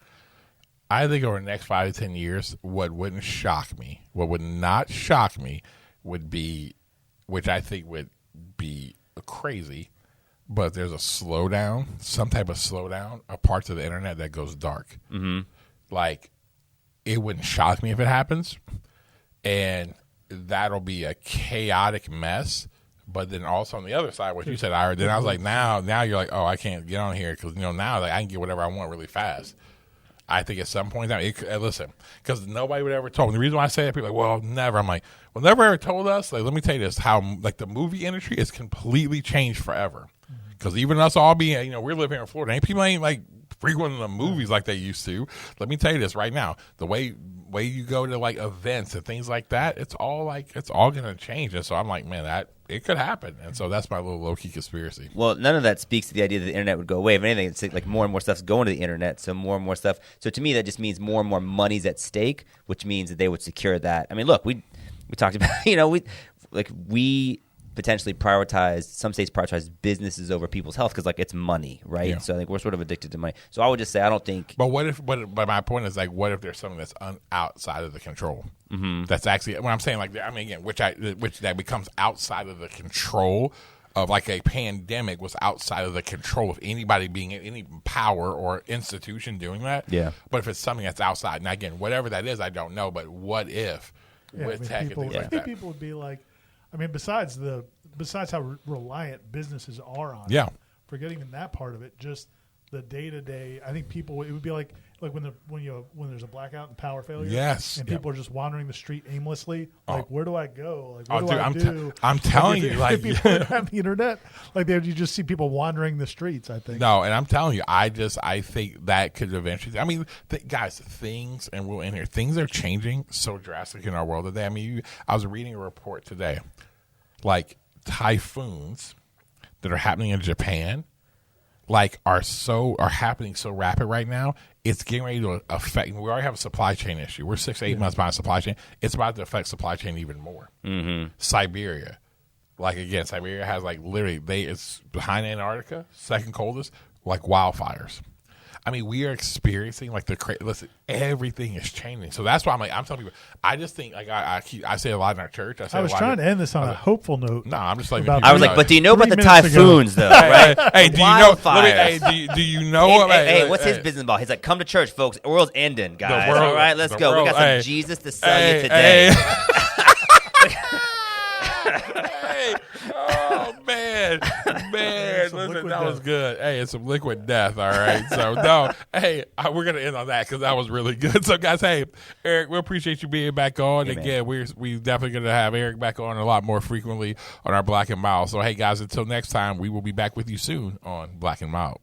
[SPEAKER 1] I think over the next 5 to 10 years, what would not shock me would be, which I think would be crazy, but there's a slowdown, some type of slowdown, of parts of the internet that goes dark. Mm-hmm. Like, it wouldn't shock me if it happens, and that'll be a chaotic mess. But then also on the other side, what you said, Ira, then I was like, now you're like, oh, I can't get on here because now like, I can get whatever I want really fast. I think at some point, listen, because nobody would ever told me. The reason why I say that, people are like, well, never. I'm like, well, never ever told us. Like, let me tell you this, how like the movie industry is completely changed forever. Because even us all being, we live here in Florida, people ain't like frequenting the movies like they used to. Let me tell you this right now, the way you go to like events and things like that, it's all going to change. And so I'm like, man, that it could happen. And so that's my little low key conspiracy.
[SPEAKER 3] Well, none of that speaks to the idea that the internet would go away. If anything, it's like more and more stuff's going to the internet, so more and more stuff. So to me, that just means more and more money's at stake, which means that they would secure that. I mean, look, we talked about, we potentially some states prioritize businesses over people's health because like it's money, right? Yeah. So I think we're sort of addicted to money. So I would just say I don't think.
[SPEAKER 1] But but my point is like, what if there's something that's outside of the control? Mm-hmm. That's actually what I'm saying. Like, I mean, again, which that becomes outside of the control of like a pandemic was outside of the control of anybody being in any power or institution doing that.
[SPEAKER 3] Yeah.
[SPEAKER 1] But if it's something that's outside, and again, whatever that is, I don't know. But what if with tech
[SPEAKER 2] people,
[SPEAKER 1] and things
[SPEAKER 2] I
[SPEAKER 1] like
[SPEAKER 2] think
[SPEAKER 1] that?
[SPEAKER 2] people would be like, I mean, besides how reliant businesses are on,
[SPEAKER 1] Yeah.
[SPEAKER 2] it, forgetting in that part of it, just the day to day. I think people, it would be like when there's a blackout and power failure.
[SPEAKER 1] Yes.
[SPEAKER 2] And people are just wandering the street aimlessly. Like, where do I go? Like,
[SPEAKER 1] Oh,
[SPEAKER 2] what do I do?
[SPEAKER 1] I'm telling you,
[SPEAKER 2] if people don't have the internet, like you just see people wandering the streets. I think.
[SPEAKER 1] No, and I'm telling you, I think that could eventually. I mean, guys, things, and we'll end here. Things are changing so drastically in our world today. I mean, I was reading a report today, like typhoons that are happening in Japan, like are happening so rapid right now. It's getting ready to affect. We already have a supply chain issue. We're 6 to 8 months behind supply chain. It's about to affect supply chain even more. Mm-hmm. Siberia, like again, Siberia has like literally it's behind Antarctica, second coldest, like wildfires. I mean, we are experiencing like listen, everything is changing. So that's why I'm telling people. I just think like I say a lot in our church.
[SPEAKER 2] I was trying to end this on a hopeful note.
[SPEAKER 1] No, I'm just like
[SPEAKER 2] about
[SPEAKER 3] I was like, but do you know about the typhoons though? Right?
[SPEAKER 1] Hey, do you know?
[SPEAKER 3] Wildfires.
[SPEAKER 1] Do you know?
[SPEAKER 3] Hey, what's his business about? He's like, come to church, folks. The world's ending, guys.
[SPEAKER 1] world-
[SPEAKER 3] All right, let's
[SPEAKER 1] the
[SPEAKER 3] go.
[SPEAKER 1] world-
[SPEAKER 3] We got some
[SPEAKER 1] hey.
[SPEAKER 3] Jesus to sell you today.
[SPEAKER 1] Oh man, listen, that was good. Hey, it's some liquid death. All right, so no, hey, we're gonna end on that because that was really good. So guys, hey, Eric, we appreciate you being back on. Again, we definitely gonna have Eric back on a lot more frequently on our Black and Mild. So hey, guys, until next time, we will be back with you soon on Black and Mild.